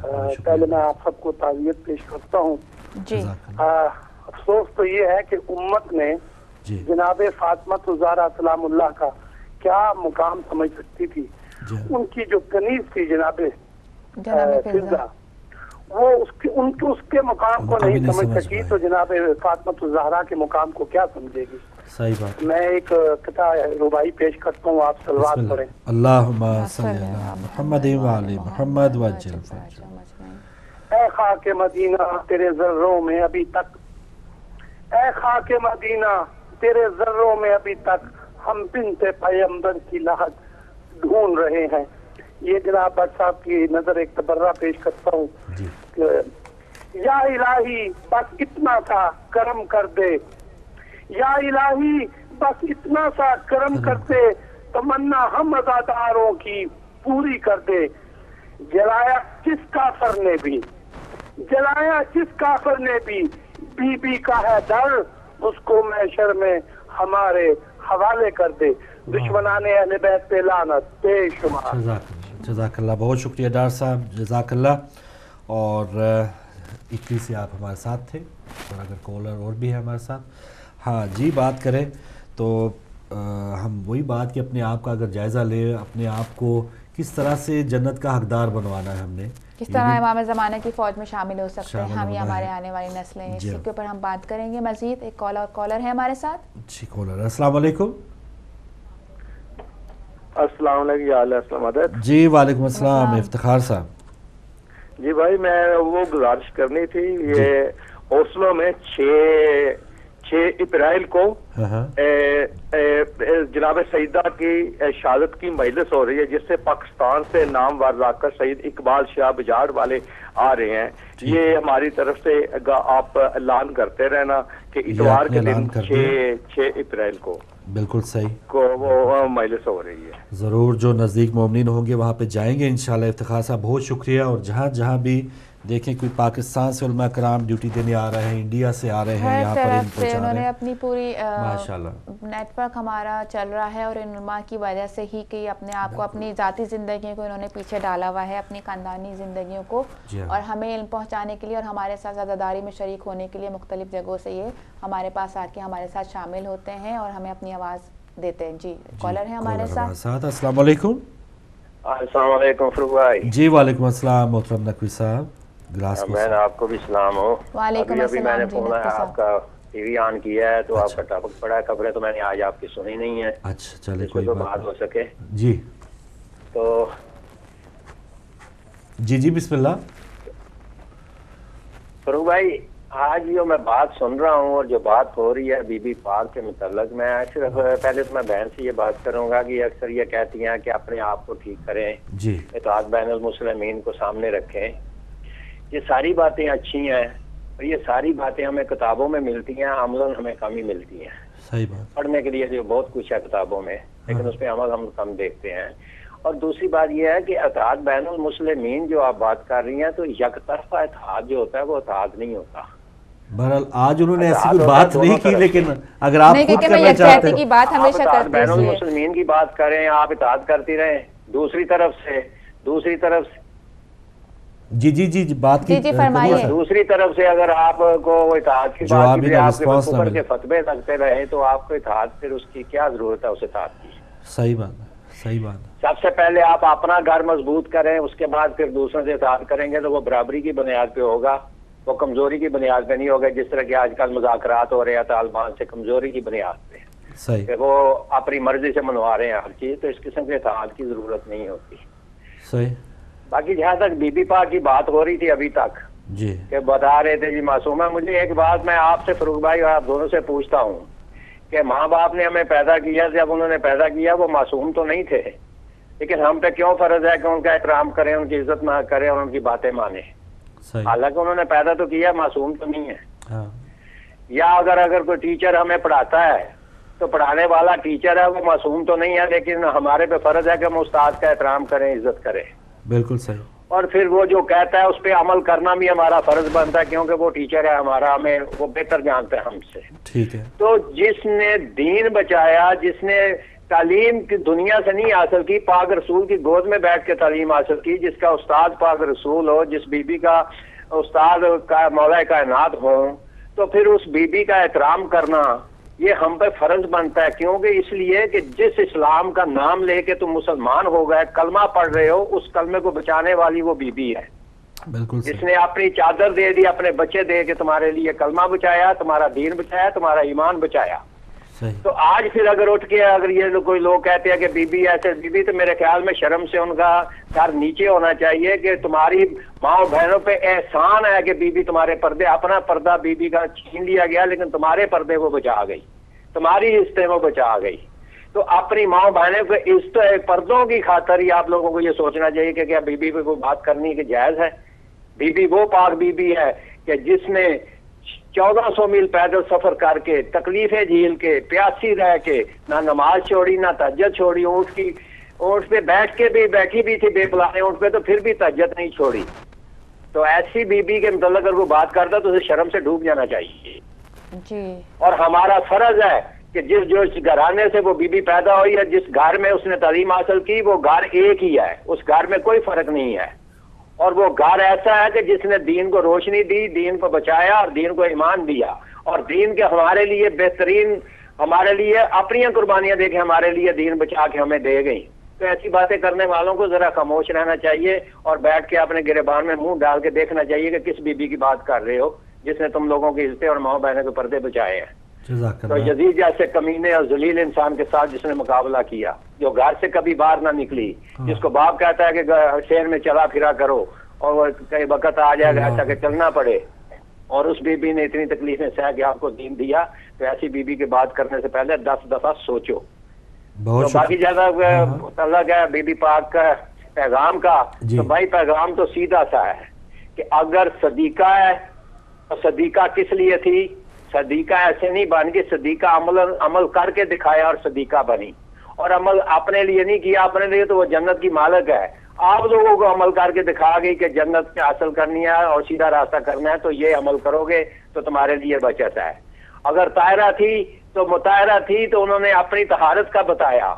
پہلے میں آپ سب کو تعزیت پیش کرتا ہوں۔ جی افسوس تو یہ ہے کہ امت نے جناب فاطمہ الزہرا سلام اللہ کا کیا مقام سمجھ سکتی تھی، ان کی جو کنیز تھی جناب فضہ وہ اس کے مقام کو نہیں سمجھ سکی، تو جناب فاطمہ الزہرا کے مقام کو کیا سمجھے گی؟ صحیح بات۔ میں ایک قطعہ رباعی پیش کرتا ہوں، آپ صلوات پڑھیں۔ اللہم صلی علی محمد و آل محمد وجل فرج۔ اے خاک مدینہ تیرے ذروں میں ابھی تک، اے خاک مدینہ تیرے ذروں میں ابھی تک ہم بنت پیغمبر کی لہد ڈھونڈ رہے ہیں۔ یہ جناب بٹ صاحب کی نظر ایک تبرہ پیش کرتا ہوں کہ یا الہی بس اتنا سا کرم کر دے، یا الہی بس اتنا سا کرم کر دے، تمنا ہم عزاداروں کی پوری کر دے۔ جلایا جس کافر نے بھی، جلایا جس کافر نے بھی، بی بی کا ہے در، اس کو محشر میں ہمارے حوالے کر دے، دشمنان اہل بیت پہ لعنت بے شمار۔ جزاک اللہ، بہت شکریہ ڈاکٹر صاحب، جزاک اللہ۔ اور 21 سے آپ ہمارے ساتھ تھے، اور اگر کالر اور بھی ہے ہمارے ساتھ، ہاں جی بات کریں تو ہم وہی بات کہ اپنے آپ کا اگر جائزہ لیں، اپنے آپ کو کس طرح سے جنت کا حقدار بنوانا ہے، ہم نے کس طرح امام زمانہ کی فوج میں شامل ہو سکتے ہیں ہم یا ہمارے آنے والی نسلیں، اس کے اوپر ہم بات کریں گے مزید۔ ایک کالر ہے ہمارے ساتھ۔ جی کالر، السلام علیکم۔ السلام علیکم۔ جی وعلیکم السلام، افتخار صاحب۔ جی بھائی میں وہ گزارش کرنی تھی، یہ اوسلو میں 6 اپریل کو جناب سیدہ کی شہادت کی مجلس ہو رہی ہے، جس سے پاکستان سے نامور ذاکر سید اقبال شاہ بجاڑ والے آ رہے ہیں۔ یہ ہماری طرف سے آپ اعلان کرتے رہنا کہ اتوار کے دن 6 اپریل کو بالکل صحیح کو وہ مجلس ہو رہی ہے۔ ضرور جو نزدیک مومنین ہوں گے وہاں پہ جائیں گے انشاءاللہ۔ افتخار صاحب بہت شکریہ، اور جہاں جہاں بھی دیکھیں کوئی پاکستان سے علماء کرام ڈیوٹی دینے آ رہے ہیں، انڈیا سے آ رہے ہیں، یہاں پر ان پہنچا انہوں رہے نے ہیں اپنی پوری ماشاءاللہ نیٹ ورک ہمارا چل رہا ہے، اور ان علماء کی وجہ سے ہی کہ اپنے آپ کو، اپنی ذاتی زندگیوں کو انہوں نے پیچھے ڈالا ہوا ہے، اپنی خاندانی زندگیوں کو، اور ہمیں علم پہنچانے کے لیے اور ہمارے ساتھ عزاداری میں شریک ہونے کے لیے مختلف جگہوں سے یہ ہمارے پاس آ کے ہمارے ساتھ شامل ہوتے ہیں اور ہمیں اپنی آواز دیتے ہیں. جی کالر ہیں ہمارے ساتھ. السلام علیکم. السلام علیکم فروغ بھائی. جی وعلیکم السلام محترم نقوی صاحب. میں آپ کو بھی سلام ہو. وعلیکم السلام. میں نے فون ہے آپ کا ٹی وی آن کیا ہے تو آپ کا ٹاپک پڑا ہے خبریں، تو میں نے آج آپ کی سنی نہیں ہے. اچھا چلے کوئی بات ہو سکے. جی تو جی بسم اللہ. فروغ بھائی آج جو میں بات سن رہا ہوں اور جو بات ہو رہی ہے بی بی پاک کے متعلق، میں صرف پہلے تو میں بہن سے یہ بات کروں گا کہ اکثر یہ کہتی ہیں کہ اپنے آپ کو ٹھیک کریں، جی اتحاد بین المسلمین کو سامنے رکھیں. یہ ساری باتیں اچھی ہیں اور یہ ساری باتیں ہمیں کتابوں میں ملتی ہیں، عملاً ہمیں کم ہی ملتی ہیں. صحیح بات. پڑھنے کے لیے جو بہت کچھ ہے کتابوں میں، لیکن اس پہ عمل ہم کم دیکھتے ہیں. اور دوسری بات یہ ہے کہ اتحاد بین المسلمین جو آپ بات کر رہی ہیں تو یک طرفہ اتحاد جو ہوتا ہے وہ اتحاد نہیں ہوتا. بہرحال آج انہوں نے ایسی کوئی بات نہیں کی، لیکن اگر آپ خود کرنا چاہتے ہیں اتحاد بین المسلمین کی بات کریں، آپ اتحاد کرتی رہیں. دوسری طرف سے جی بات کی فرمائیے. دوسری طرف سے اگر آپ کو اتحاد کی بات کی آپ کے اوپر کے فتوے لگتے رہے تو آپ کو اتحاد پھر اس کی کیا ضرورت ہے اس اتحاد کی. صحیح بات. سب سے پہلے آپ اپنا گھر مضبوط کریں، اس کے بعد پھر دوسروں سے اتحاد کریں گے تو وہ برابری کی بنیاد پہ ہوگا، وہ کمزوری کی بنیاد پہ نہیں ہوگا. جس طرح کہ آج کل مذاکرات ہو رہے ہیں طالبان سے، کمزوری کی بنیاد پہ. صحیح. کہ وہ اپنی مرضی سے منوا رہے ہیں ہر چیز، تو اس قسم کے اتحاد کی ضرورت نہیں ہوتی. صحیح. باقی جہاں تک بی بی پاک کی بات ہو رہی تھی ابھی تک، جی کہ بتا رہے تھے جی معصوم ہے، مجھے ایک بات میں آپ سے فروغ بھائی اور آپ دونوں سے پوچھتا ہوں کہ ماں باپ نے ہمیں پیدا کیا، جب انہوں نے پیدا کیا وہ معصوم تو نہیں تھے، لیکن ہم پہ کیوں فرض ہے کہ ان کا احترام کریں، ان کی عزت نہ کریں اور ان کی باتیں مانیں؟ حالانکہ انہوں نے پیدا تو کیا، معصوم تو نہیں ہے. یا اگر کوئی ٹیچر ہمیں پڑھاتا ہے تو پڑھانے والا ٹیچر ہے، وہ معصوم تو نہیں ہے، لیکن ہمارے پہ فرض ہے کہ ہم استاد کا احترام کریں، عزت کریں. بالکل صحیح. اور پھر وہ جو کہتا ہے اس پہ عمل کرنا بھی ہمارا فرض بنتا ہے، کیونکہ وہ ٹیچر ہے ہمارا، ہمیں وہ بہتر جانتا ہے ہم سے. ٹھیک ہے. تو جس نے دین بچایا، جس نے تعلیم کی دنیا سے نہیں حاصل کی، پاک رسول کی گود میں بیٹھ کے تعلیم حاصل کی، جس کا استاد پاک رسول ہو، جس بی بی کا استاد کا مولا کائنات ہو، تو پھر اس بی بی کا احترام کرنا یہ ہم پہ فرض بنتا ہے. کیونکہ اس لیے کہ جس اسلام کا نام لے کے تم مسلمان ہو گئے، کلمہ پڑھ رہے ہو، اس کلمے کو بچانے والی وہ بی بی ہے. بالکل. جس نے اپنی چادر دے دی، اپنے بچے دے کے تمہارے لیے کلمہ بچایا، تمہارا دین بچایا، تمہارا ایمان بچایا. تو آج پھر اگر اٹھ کے اگر یہ کوئی لوگ کہتے ہیں کہ بی بی ایسے بی بی، تو میرے خیال میں شرم سے ان کا سر نیچے ہونا چاہیے کہ تمہاری ماں بہنوں پہ احسان ہے کہ بی بی تمہارے پردے، اپنا پردہ بی بی کا چھین لیا گیا لیکن تمہارے پردے وہ بچا گئی، تمہاری عزتیں وہ بچا گئی. تو اپنی ماں بہنوں کو عزت پردوں کی خاطر ہی آپ لوگوں کو یہ سوچنا چاہیے کہ کیا بی بی پہ کوئی بات کرنی کہ جائز ہے. بی بی وہ پاک بی بی ہے کہ جس نے 1400 میل پیدل سفر کر کے، تکلیفیں جھیل کے، پیاسی رہ کے، نہ نماز چھوڑی، نہ تہجد چھوڑی، اونٹ پہ بیٹھ کے بھی بیٹھی بھی تھی بے پلانے اونٹ پہ، تو پھر بھی تہجد نہیں چھوڑی. تو ایسی بی بی کے متعلق اگر وہ بات کرتا تو اسے شرم سے ڈوب جانا چاہیے. جی. اور ہمارا فرض ہے کہ جو گھرانے سے وہ بی بی پیدا ہوئی ہے، جس گھر میں اس نے تعلیم حاصل کی، وہ گھر ایک ہی ہے، اس گھر میں کوئی فرق نہیں ہے. اور وہ گھر ایسا ہے کہ جس نے دین کو روشنی دی، دین کو بچایا اور دین کو ایمان دیا، اور دین کے ہمارے لیے بہترین، ہمارے لیے اپنی قربانیاں دے کے ہمارے لیے دین بچا کے ہمیں دے گئی. تو ایسی باتیں کرنے والوں کو ذرا خاموش رہنا چاہیے اور بیٹھ کے اپنے گریبان میں منہ ڈال کے دیکھنا چاہیے کہ کس بی بی کی بات کر رہے ہو جس نے تم لوگوں کی عزتیں اور ماں بہنوں کے پردے بچائے ہیں. تو یزید جیسے کمینے اور ذلیل انسان کے ساتھ جس نے مقابلہ کیا، جو گھر سے کبھی باہر نہ نکلی، جس کو باپ کہتا ہے کہ شہر میں چلا پھرا کرو اور کئی وقت آ جائے گا ایسا کہ چلنا پڑے، اور اس بی بی نے اتنی تکلیفیں سہ کے آپ کو دین دیا. تو ایسی بی بی کی بات کرنے سے پہلے 10 دفعہ سوچو. تو باقی زیادہ اللہ کا بی بی پاک کا پیغام کا، تو بھائی پیغام تو سیدھا سا ہے کہ اگر صدیقہ ہے تو صدیقہ کس لیے تھی؟ صدیقہ ایسے نہیں بن گئی، صدیقہ عمل کر کے دکھایا اور صدیقہ بنی، اور عمل اپنے لیے نہیں کیا. اپنے لیے تو وہ جنت کی مالک ہے، آپ لوگوں کو عمل کر کے دکھا گئی کہ جنت حاصل کرنی ہے اور سیدھا راستہ کرنا ہے تو یہ عمل کرو گے تو تمہارے لیے بچت ہے. اگر طاہرہ تھی تو مطہرہ تھی تو انہوں نے اپنی طہارت کا بتایا.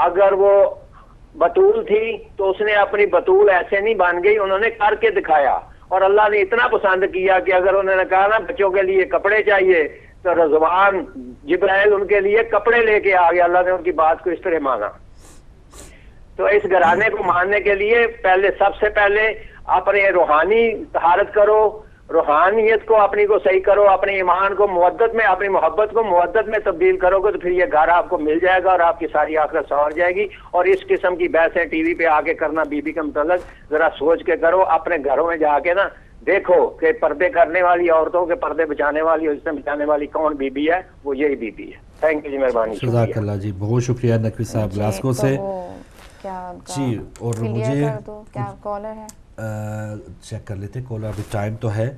اگر وہ بطول تھی تو اس نے اپنی بطول ایسے نہیں بن گئی, انہوں نے کر کے دکھایا. اور اللہ نے اتنا پسند کیا کہ اگر انہوں نے کہا نا بچوں کے لیے کپڑے چاہیے تو رضوان جبرائیل ان کے لیے کپڑے لے کے آ گیا. اللہ نے ان کی بات کو اس طرح مانا. تو اس گھرانے کو ماننے کے لیے سب سے پہلے اپنے روحانی طہارت کرو, روحانیت کو اپنی کو صحیح کرو, اپنے ایمان کو مودت میں, اپنی محبت کو مودت میں تبدیل کرو گے تو پھر یہ گھر آپ کو مل جائے گا اور آپ کی ساری آخرت سنور جائے گی. اور اس قسم کی بحثیں ٹی وی پہ آ کے کرنا بی بی کے متعلق ذرا سوچ کے کرو. اپنے گھروں میں جا کے نا دیکھو کہ پردے کرنے والی عورتوں کے پردے بچانے والی اور اس سے بچانے والی کون بی بی ہے, وہ یہی بی بی ہے. تھینک یو جی, مہربانی. جزاک اللہ جی, بہت شکریہ نقوی صاحب گلاسکو سے. جی اور مجھے کیا کالر ہے چیک کر لیتے, کالر ابھی ٹائم تو ہے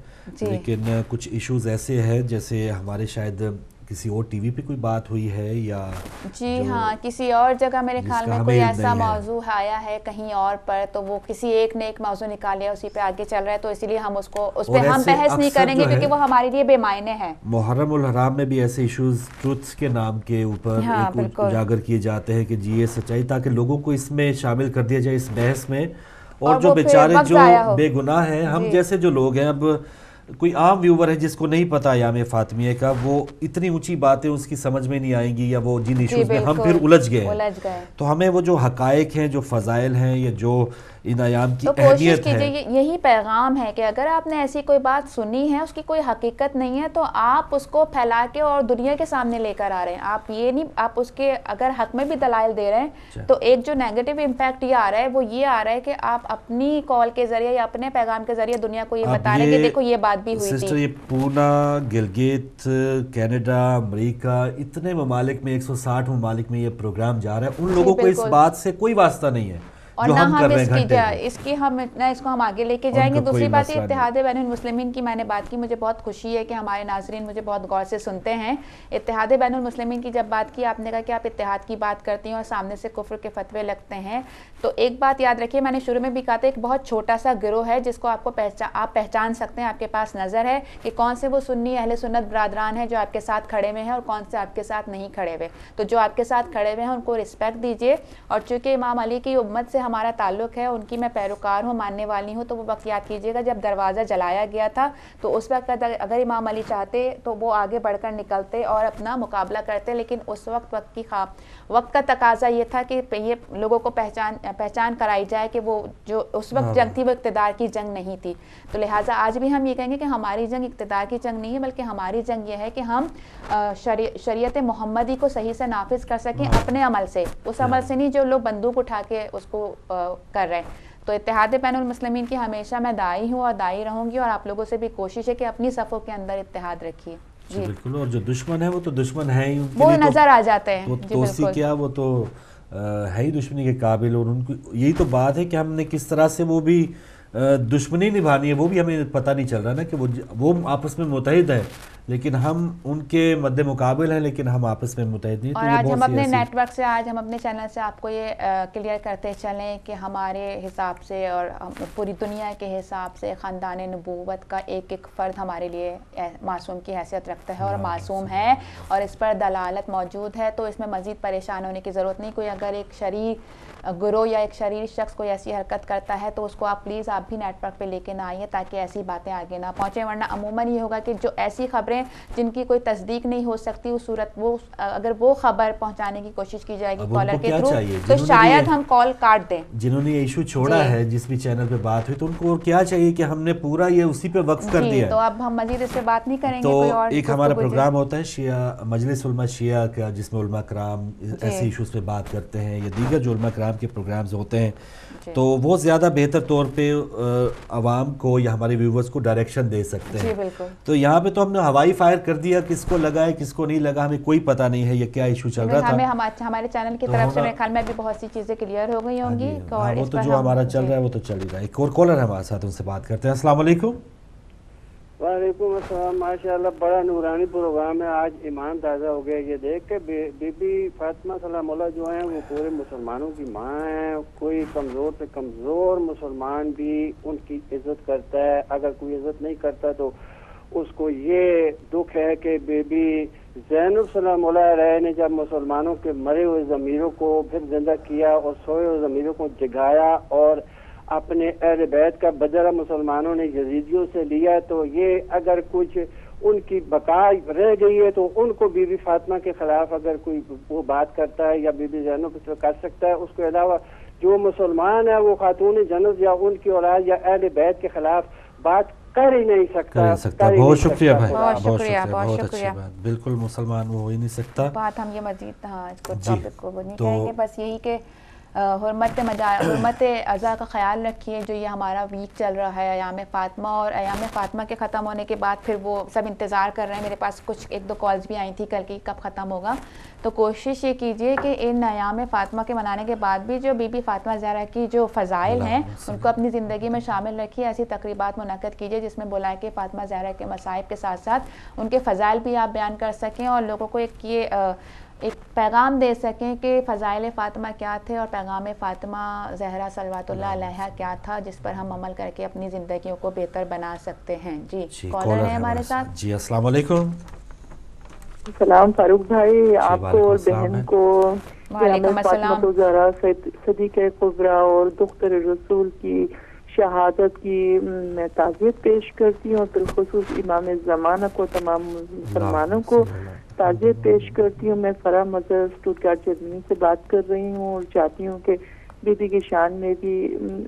لیکن کچھ ایشوز ایسے ہیں جیسے ہمارے شاید کسی اور ٹی وی پہ کوئی بات ہوئی ہے یا جی ہاں کسی اور جگہ میرے خیال میں کوئی ایسا موضوع آیا ہے کہیں اور پر, تو وہ کسی ایک نے ایک موضوع نکالیا اسی پہ آگے چل رہا ہے, تو اسی لیے ہم اس پہ ہم بحث نہیں کریں گے کیونکہ وہ ہمارے لیے بے معنی ہے. محرم الحرام میں بھی ایسے ایشوز ٹروتھ کے نام کے اوپر اجاگر کیے جاتے ہیں کہ جی یہ سچائی, تاکہ لوگوں کو اس میں شامل کر دیا جائے اس بحث میں. اور جو بیچارے جو بے گناہ ہیں, ہم جیسے جو لوگ ہیں, اب کوئی عام ویور ہے جس کو نہیں پتا ایام فاطمیہ کا, وہ اتنی اونچی باتیں اس کی سمجھ میں نہیں آئیں گی یا وہ جن ایشوز میں ہم پھر الجھ گئے. تو ہمیں وہ جو حقائق ہیں, جو فضائل ہیں, یا جو ان ایام کی اہمیت ہے, یہی پیغام ہے کہ اگر آپ نے ایسی کوئی بات سنی ہے, اس کی کوئی حقیقت نہیں ہے, تو آپ اس کو پھیلا کے اور دنیا کے سامنے لے کر آ رہے ہیں. آپ یہ نہیں, آپ اس کے اگر حق میں بھی دلائل دے رہے ہیں تو ایک جو نیگیٹو امپیکٹ یہ آ رہا ہے وہ یہ آ رہا ہے کہ آپ اپنی کال کے ذریعے یا اپنے پیغام کے ذریعے دنیا کو یہ بتا رہے ہیں کہ دیکھو یہ بات بھی ہوئی تھی. یہ پونا, گلگت, کینیڈا, امریکہ, اتنے ممالک میں 160 ممالک میں یہ پروگرام جا رہا ہے. ان لوگوں کو اس بات سے کوئی واسطہ نہیں ہے اور نہ ہم اس کی اس کو ہم آگے لے کے جائیں گے. دوسری بات یہ اتحاد بین المسلمین کی میں نے بات کی, مجھے بہت خوشی ہے کہ ہمارے ناظرین مجھے بہت غور سے سنتے ہیں. اتحاد بین المسلمین کی جب بات کی, آپ نے کہا کہ آپ اتحاد کی بات کرتی ہیں اور سامنے سے کفر کے فتوے لگتے ہیں, تو ایک بات یاد رکھیے, میں نے شروع میں بھی کہا تھا, ایک بہت چھوٹا سا گروہ ہے جس کو آپ پہچان سکتے ہیں, آپ کے پاس نظر ہے کہ کون سے وہ سنی اہل سنت برادران ہیں جو آپ کے ساتھ کھڑے ہوئے ہیں اور کون سے آپ کے ساتھ نہیں کھڑے ہوئے. تو جو آپ کے ساتھ کھڑے ہوئے ہیں ان کو رسپیکٹ دیجیے. اور چونکہ امام علی کی امت سے ہمارا تعلق ہے, ان کی میں پیروکار ہوں, ماننے والی ہوں, تو وہ وقت یاد کیجیے گا جب دروازہ جلایا گیا تھا تو اس وقت اگر امام علی چاہتے تو وہ آگے بڑھ کر نکلتے اور اپنا مقابلہ کرتے, لیکن اس وقت کا تقاضا یہ تھا کہ یہ لوگوں کو پہچان کرائی جائے کہ وہ جو اس وقت جنگ تھی وہ اقتدار کی جنگ نہیں تھی. تو لہٰذا آج بھی ہم یہ کہیں گے کہ ہماری جنگ اقتدار کی جنگ نہیں ہے, بلکہ ہماری جنگ یہ ہے کہ ہم شریعت محمدی کو صحیح سے نافذ کر سکیں اپنے عمل سے, اس عمل سے نہیں جو لوگ بندوق اٹھا کے اس کو کر رہے ہیں. تو اتحاد بین المسلمین کی ہمیشہ میں داعی ہوں اور داعی رہوں گی, اور آپ لوگوں سے بھی کوشش ہے کہ اپنی صفوں کے اندر اتحاد رکھیے. جی بالکل, اور جو دشمن ہے وہ تو دشمن ہے ہی, وہ نظر آ جاتے ہیں. توسی کیا, وہ تو ہے ہی دشمنی کے قابل, اور ان کو یہی تو بات ہے کہ ہم نے کس طرح سے وہ بھی دشمنی نبھانی ہے, وہ بھی ہمیں پتہ نہیں چل رہا نا کہ وہ آپس میں متحد ہے, لیکن ہم ان کے مد مقابل ہیں, لیکن ہم آپس میں متحد نہیں. اور آج ہم اپنے نیٹ ورک سے, آج ہم اپنے چینل سے آپ کو یہ کلیئر کرتے چلیں کہ ہمارے حساب سے اور پوری دنیا کے حساب سے خاندان نبوت کا ایک ایک فرد ہمارے لیے معصوم کی حیثیت رکھتا ہے اور معصوم ہے, اور اس پر دلالت موجود ہے. تو اس میں مزید پریشان ہونے کی ضرورت نہیں. کوئی اگر ایک شریک گروہ یا ایک شریر شخص کوئی ایسی حرکت کرتا ہے تو اس کو آپ پلیز آپ بھی نیٹ ورک پہ لے کے نہ آئیے تاکہ ایسی باتیں آگے نہ پہنچیں, ورنہ عموماً یہ ہوگا کہ جو ایسی خبریں جن کی کوئی تصدیق نہیں ہو سکتی, اس صورت اگر وہ خبر پہنچانے کی کوشش کی جائے گی کالر کے تھرو تو شاید ہم کال کاٹ دیں. جنہوں نے یہ ایشو چھوڑا ہے, جس بھی چینل پہ بات ہوئی, تو ان کو کیا چاہیے کہ ہم نے پورا یہ اسی پہ وقف کر دیا. تو اب ہم مزید اس پہ بات نہیں کریں گے. تو ایک ہمارا پروگرام ہوتا ہے شیعہ مجلس علماء شیعہ کا, جس میں علماء کرام ایسے ایشوز پہ بات کرتے ہیں, یا دیگر جو علماء کرام کے پروگرامز ہوتے ہیں, تو وہ زیادہ بہتر طور پہ عوام کو یا ہمارے ویورز کو ڈائریکشن دے سکتے ہیں. تو یہاں پہ تو ہم نے ہوائی فائر کر دیا, کس کو لگا ہے کس کو نہیں لگا, ہمیں کوئی پتہ نہیں ہے یہ کیا ایشو چل رہا تھا. ہمارے چینل کی طرف سے میرے خیال میں بھی بہت سی چیزیں کلیئر ہو گئی ہوں گی. وہ تو جو ہمارا چل رہا ہے وہ تو چل ہی رہا ہے. ایک اور کالر ہے ہمارے ساتھ, ان سے بات کرتے ہیں. السلام علیکم. وعلیکم السلام. ماشاءاللہ بڑا نورانی پروگرام ہے. آج ایمان تازہ ہو گیا یہ دیکھ کے. بی بی فاطمہ سلام اللہ جو ہیں وہ پورے مسلمانوں کی ماں ہیں. کوئی کمزور سے کمزور مسلمان بھی ان کی عزت کرتا ہے. اگر کوئی عزت نہیں کرتا تو اس کو یہ دکھ ہے کہ بی بی زینب سلام اللہ علیہ نے جب مسلمانوں کے مرے ہوئے ضمیروں کو پھر زندہ کیا اور سوئے ہوئے ضمیروں کو جگایا اور اپنے اہل بیت کا بدلہ مسلمانوں نے یزیدیوں سے لیا, تو یہ اگر کچھ ان کی بقا رہ گئی ہے تو ان کو بی بی فاطمہ کے خلاف اگر کوئی وہ بات کرتا ہے یا بی بی زینب پہ کر سکتا ہے. اس کے علاوہ جو مسلمان ہے وہ خاتون جنت یا ان کی اولاد یا اہل بیت کے خلاف بات کر ہی نہیں سکتا. بہت شکریہ بھائی, بہت شکریہ, بہت شکریہ. بالکل مسلمان وہ ہو ہی نہیں سکتا. بات ہم یہ مزید اس کو ٹاپک کو نہیں کہیں گے, بس یہی کہ حرمت عزا کا خیال رکھیے. جو یہ ہمارا ویک چل رہا ہے ایام فاطمہ, اور ایام فاطمہ کے ختم ہونے کے بعد پھر وہ سب انتظار کر رہے ہیں. میرے پاس کچھ 1-2 کالز بھی آئی تھی کل کی کب ختم ہوگا. تو کوشش یہ کیجئے کہ ان ایام فاطمہ کے منانے کے بعد بھی جو بی بی فاطمہ زہرا کی جو فضائل ہیں ان کو اپنی زندگی میں شامل رکھیے. ایسی تقریبات منعقد کیجئے جس میں بلائے کہ فاطمہ زہرا کے مصائب کے ساتھ ساتھ ان کے فضائل بھی آپ بیان کر سکیں اور لوگوں کو ایک پیغام دے سکیں کہ فضائل فاطمہ کیا تھے اور پیغام فاطمہ زہرا صلوات اللہ علیہا کیا تھا, جس پر ہم عمل کر کے اپنی زندگیوں کو بہتر بنا سکتے ہیں. جی کالر ہے ہمارے ساتھ. جی السلام علیکم. السلام فاروق بھائی, آپ کو اور بہن کو وعلیکم السلام زہرا صدیقہ کبریٰ اور دختر رسول کی شہادت کی میں تعزیت پیش کرتی ہوں. بالخصوص امام زمانہ کو, تمام مسلمانوں کو تعزیت پیش کرتی ہوں. میں فرح مظہر اسٹوٹگارٹ جرمنی سے بات کر رہی ہوں اور چاہتی ہوں کہ بی بی کی شان میں بھی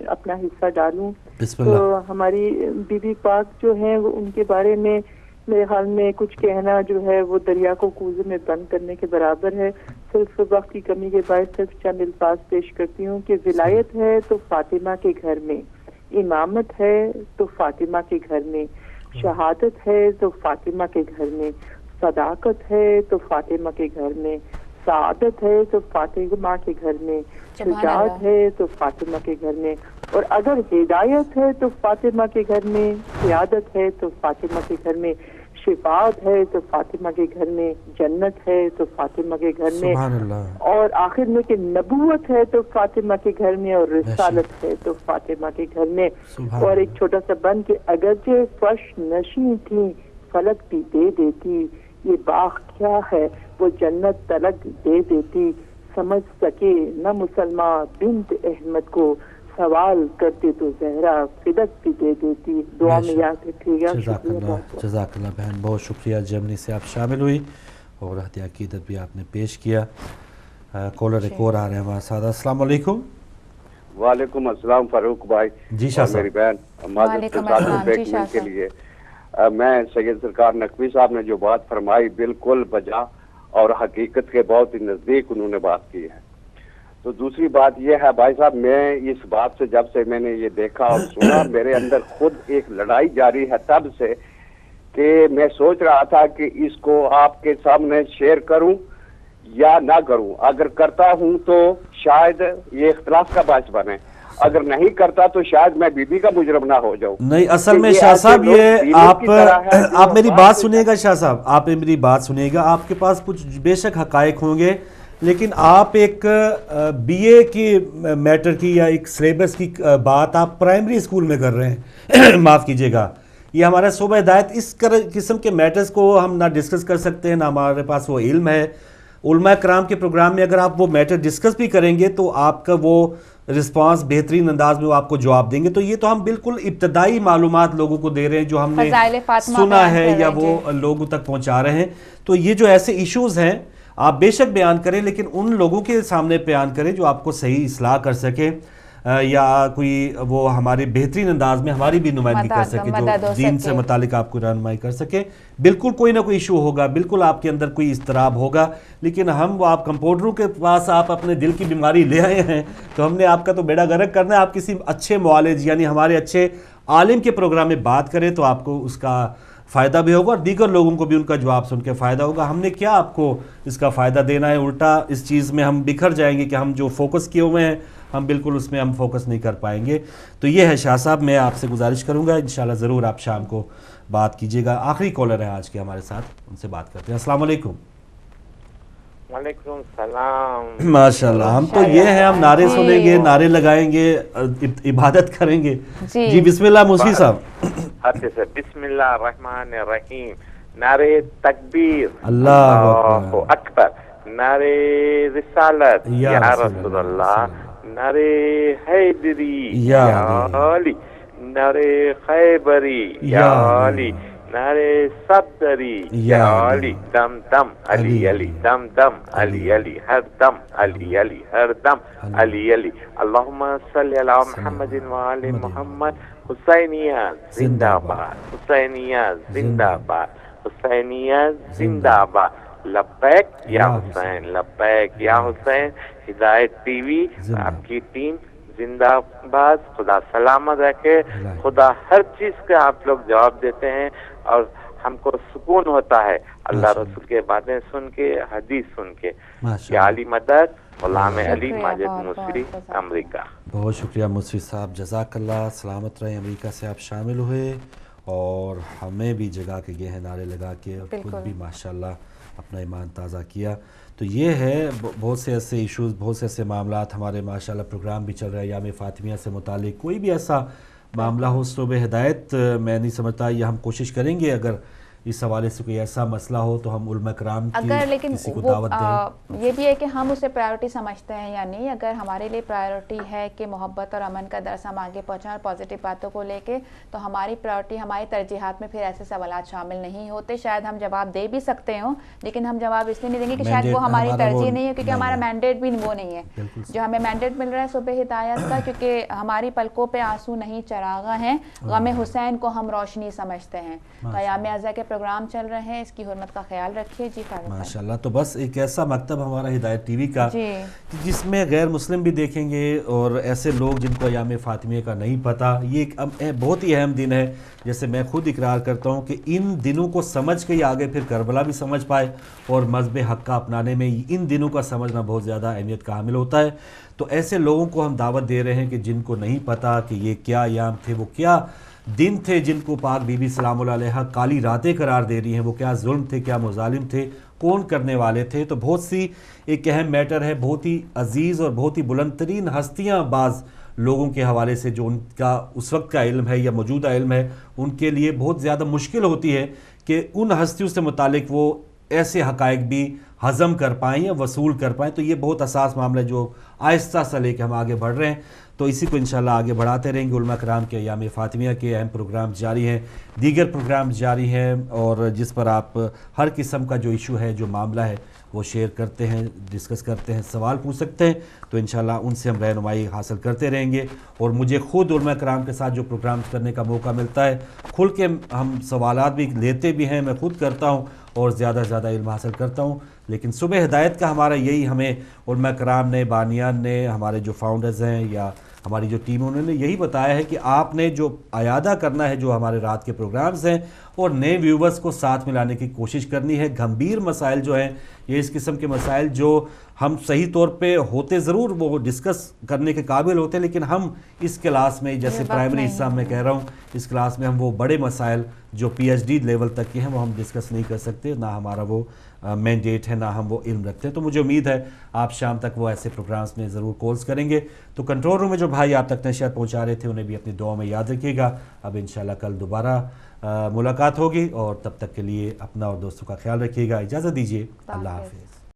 اپنا حصہ ڈالوں. تو ہماری بی بی پاک جو ہیں وہ ان کے بارے میں میرے خیال میں کچھ کہنا جو ہے وہ دریا کو کوزے میں بند کرنے کے برابر ہے. صرف وقت کی کمی کے باعث صرف چند الفاظ پیش کرتی ہوں کہ ولایت ہے تو فاطمہ کے گھر میں, امامت ہے تو فاطمہ کے گھر میں, شہادت ہے تو فاطمہ کے گھر میں, صداقت ہے تو فاطمہ کے گھر میں, سعادت ہے تو فاطمہ کے گھر میں, شجاعت ہے تو فاطمہ کے گھر میں, اور اگر ہدایت ہے تو فاطمہ کے گھر میں, قیادت ہے تو فاطمہ کے گھر میں, شفاعت ہے تو فاطمہ کے گھر میں, جنت ہے تو فاطمہ کے گھر میں, اور آخر میں کہ نبوت ہے تو فاطمہ کے گھر میں, اور رسالت ہے تو فاطمہ کے گھر میں. اور ایک چھوٹا سا بند کہ اگرچہ فرش نشیں تھی فلک بھی دے دیتی, یہ باغ کیا ہے وہ جنت تلک دے دیتی, سمجھ سکے نہ مسلمان بنت احمد کو, سوال کرتے تو زہرا فدک بھی دے دیتی. دعا میں یاد رکھیے گا. جزاک اللہ بہن, بہت شکریہ. جرمنی سے آپ شامل ہوئی اور ہدیہ عقیدت بھی آپ نے پیش کیا. کالر ایک اور آ رہے ہیں ہمارے ساتھ. السلام علیکم. وعلیکم السلام فاروق بھائی. جی شاہ صاحب. میری بہن کے لیے میں سید سرکار نقوی صاحب نے جو بات فرمائی بالکل بجا اور حقیقت کے بہت ہی نزدیک انہوں نے بات کی ہے. تو دوسری بات یہ ہے بھائی صاحب, میں اس بات سے جب سے میں نے یہ دیکھا اور سنا میرے اندر خود ایک لڑائی جاری ہے تب سے کہ میں سوچ رہا تھا کہ اس کو آپ کے سامنے شیئر کروں یا نہ کروں. اگر کرتا ہوں تو شاید یہ اختلاف کا باعث بنے, اگر نہیں کرتا تو شاید میں بی بی کا مجرم نہ ہو جاؤں. نہیں, اصل میں شاہ صاحب یہ آپ میری بات سنیے گا. شاہ صاحب آپ میری بات سنیے گا. آپ کے پاس کچھ بے شک حقائق ہوں گے, لیکن آپ ایک بی اے کی میٹر کی یا ایک سلیبس کی بات آپ پرائمری اسکول میں کر رہے ہیں. معاف کیجئے گا, یہ ہمارا صوبہ ہدایت اس قسم کے میٹرز کو ہم نہ ڈسکس کر سکتے ہیں, نہ ہمارے پاس وہ علم ہے. علماء کرام کے پروگرام میں اگر آپ وہ میٹر ڈسکس بھی کریں گے تو آپ کا وہ رسپانس بہترین انداز میں وہ آپ کو جواب دیں گے. تو یہ تو ہم بالکل ابتدائی معلومات لوگوں کو دے رہے ہیں جو ہم نے سنا ہے یا وہ لوگوں تک پہنچا رہے ہیں. تو یہ جو ایسے ایشوز ہیں آپ بے شک بیان کریں, لیکن ان لوگوں کے سامنے بیان کریں جو آپ کو صحیح اصلاح کر سکے یا کوئی وہ ہمارے بہترین انداز میں ہماری بھی نمائندگی کر سکے, جو دین سے متعلق آپ کو رہنمائی کر سکے. بالکل کوئی نہ کوئی ایشو ہوگا, بالکل آپ کے اندر کوئی اضطراب ہوگا, لیکن ہم وہ آپ کمپاؤنڈروں کے پاس آپ اپنے دل کی بیماری لے آئے ہیں تو ہم نے آپ کا تو بیڑا غرق کرنا ہے. آپ کسی اچھے معالج یعنی ہمارے اچھے عالم کے پروگرام میں بات کریں تو آپ کو اس کا فائدہ بھی ہوگا اور دیگر لوگوں کو بھی ان کا جواب سن کے فائدہ ہوگا. ہم نے کیا آپ کو اس کا فائدہ دینا ہے, الٹا اس چیز میں ہم بکھر جائیں گے کہ ہم جو فوکس کیے ہوئے ہیں ہم بالکل اس میں ہم فوکس نہیں کر پائیں گے. تو یہ ہے شاہ صاحب, میں آپ سے گزارش کروں گا انشاءاللہ ضرور آپ شام کو بات کیجیے گا. آخری کالر ہیں آج کے ہمارے ساتھ, ان سے بات کرتے ہیں. السلام علیکم. وعلیکم السلام. ماشاءاللہ, ہم تو یہ ہیں, ہم نعرے سنیں گے, نعرے لگائیں گے, عبادت کریں گے. جی بسم اللہ مصری صاحب. بسم اللہ الرحمن الرحیم. نعرے تکبیر, اللہ اکبر. نعرے رسالت یا رسول اللہ. نعرے حیدری یا علی. نعرے خیبری یا علی. نعرے صدری یا علی. دم دم علی علی, دم دم علی علی, ہر دم علی علی, ہر دم علی علی. اللہم صلی علی محمد وآل محمد. حسینیہ زندہ باد, حسینیہ زندہ باد, حسینیہ زندہ باد. لبیک یا حسین, لبیک یا حسین. ہدایت ٹی وی آپ کی ٹیم زندہ باد. خدا سلامت رکھے. خدا ہر چیز کا آپ لوگ جواب دیتے ہیں اور ہم کو سکون ہوتا ہے اللہ رسول کے باتیں سن کے, حدیث سن کے. یا علی مدد, غلام علی ماجد مصری, امریکہ. بہت شکریہ مصری صاحب, جزاک اللہ. سلامت رہیں. امریکہ سے آپ شامل ہوئے اور ہمیں بھی جگہ کے گئے ہیں نعرے لگا کے, خود بھی ماشاءاللہ اپنا ایمان تازہ کیا. تو یہ ہے بہت سے ایسے ایشوز, بہت سے ایسے معاملات. ہمارے ماشاءاللہ پروگرام بھی چل رہا ہے ایام فاطمیہ سے متعلق. کوئی بھی ایسا معاملہ ہو اسلوب ہدایت میں نہیں سمجھتا, یہ ہم کوشش کریں گے اگر اس حوالے سے کوئی ایسا مسئلہ ہو تو ہم علماء کرام کی کسی کو دعوت دیں. یہ بھی ہے کہ ہم اسے پرائیورٹی سمجھتے ہیں یا نہیں. اگر ہمارے لیے پرائیورٹی ہے کہ محبت اور امن کا درس ہم آگے پہنچائیں اور پازیٹیو باتوں کو لے کے, تو ہماری پرائیورٹی, ہماری ترجیحات میں پھر ایسے سوالات شامل نہیں ہوتے. شاید ہم جواب دے بھی سکتے ہوں لیکن ہم جواب اس لیے نہیں دیں گے کہ شاید وہ ہماری ترجیح نہیں ہے, کیونکہ ہمارا مینڈیٹ بھی وہ نہیں ہے. جو ہمیں مینڈیٹ مل رہا ہے صبح ہدایت کا, کیونکہ ہماری پلکوں پہ آنسو نہیں چراغاں ہیں. غم حسین کو ہم روشنی سمجھتے ہیں. قیام ازاں کے پروگرام چل رہے ہیں, اس کی حرمت کا خیال رکھیے. جی ماشاءاللہ. تو بس ایک ایسا مکتب ہمارا ہدایت ٹی وی کا جس میں غیر مسلم بھی دیکھیں گے اور ایسے لوگ جن کو ایام فاطمیہ کا نہیں پتہ. یہ ایک بہت ہی اہم دن ہے. جیسے میں خود اقرار کرتا ہوں کہ ان دنوں کو سمجھ کے ہی آگے پھر کربلا بھی سمجھ پائے, اور مذہب حق کا اپنانے میں ان دنوں کا سمجھنا بہت زیادہ اہمیت کا حامل ہوتا ہے. تو ایسے لوگوں کو ہم دعوت دے رہے ہیں کہ جن کو نہیں پتہ کہ یہ کیا ایام تھے, وہ کیا دن تھے جن کو پاک بی بی سلام اللہ علیہا کالی راتیں قرار دے رہی ہیں, وہ کیا ظلم تھے, کیا مظالم تھے, کون کرنے والے تھے. تو بہت سی ایک اہم میٹر ہے. بہت ہی عزیز اور بہت ہی بلند ترین ہستیاں بعض لوگوں کے حوالے سے جو ان کا اس وقت کا علم ہے یا موجودہ علم ہے, ان کے لیے بہت زیادہ مشکل ہوتی ہے کہ ان ہستیوں سے متعلق وہ ایسے حقائق بھی ہضم کر پائیں یا وصول کر پائیں. تو یہ بہت حساس معاملہ ہے جو آہستہ سا لے کے ہم آگے بڑھ رہے ہیں. تو اسی کو انشاءاللہ آگے بڑھاتے رہیں گے. علماء کرام کے ایام فاطمیہ کے اہم پروگرام جاری ہیں, دیگر پروگرام جاری ہیں, اور جس پر آپ ہر قسم کا جو ایشو ہے, جو معاملہ ہے, وہ شیئر کرتے ہیں, ڈسکس کرتے ہیں, سوال پوچھ سکتے ہیں. تو انشاءاللہ ان سے ہم رہنمائی حاصل کرتے رہیں گے. اور مجھے خود علماء کرام کے ساتھ جو پروگرام کرنے کا موقع ملتا ہے, کھل کے ہم سوالات بھی لیتے بھی ہیں, میں خود کرتا ہوں اور زیادہ سے زیادہ علم حاصل کرتا ہوں. لیکن صبح ہدایت کا ہمارا یہی, ہمیں علماء کرام نے, بانیان نے, ہمارے جو فاؤنڈرز ہیں یا ہماری جو ٹیم, انہوں نے یہی بتایا ہے کہ آپ نے جو اعادہ کرنا ہے جو ہمارے رات کے پروگرامز ہیں, اور نئے ویورز کو ساتھ ملانے کی کوشش کرنی ہے. گھمبیر مسائل جو ہیں, یہ اس قسم کے مسائل جو ہم صحیح طور پہ ہوتے ضرور وہ ڈسکس کرنے کے قابل ہوتے ہیں, لیکن ہم اس کلاس میں, جیسے پرائمری حصہ میں کہہ رہا ہوں, اس کلاس میں ہم وہ بڑے مسائل جو پی ایچ ڈی لیول تک کے ہیں وہ ہم ڈسکس نہیں کر سکتے. نہ ہمارا وہ مینڈیٹ ہے, نہ ہم وہ علم رکھتے ہیں. تو مجھے امید ہے آپ شام تک وہ ایسے پروگرامز میں ضرور کالز کریں گے. تو کنٹرول روم میں جو بھائی آپ تک نشریات پہنچا رہے تھے, انہیں بھی اپنی دعاؤں میں یاد رکھیے گا. اب انشاءاللہ کل دوبارہ ملاقات ہوگی, اور تب تک کے لیے اپنا اور دوستوں کا خیال رکھیے گا. اجازت دیجیے, اللہ حافظ.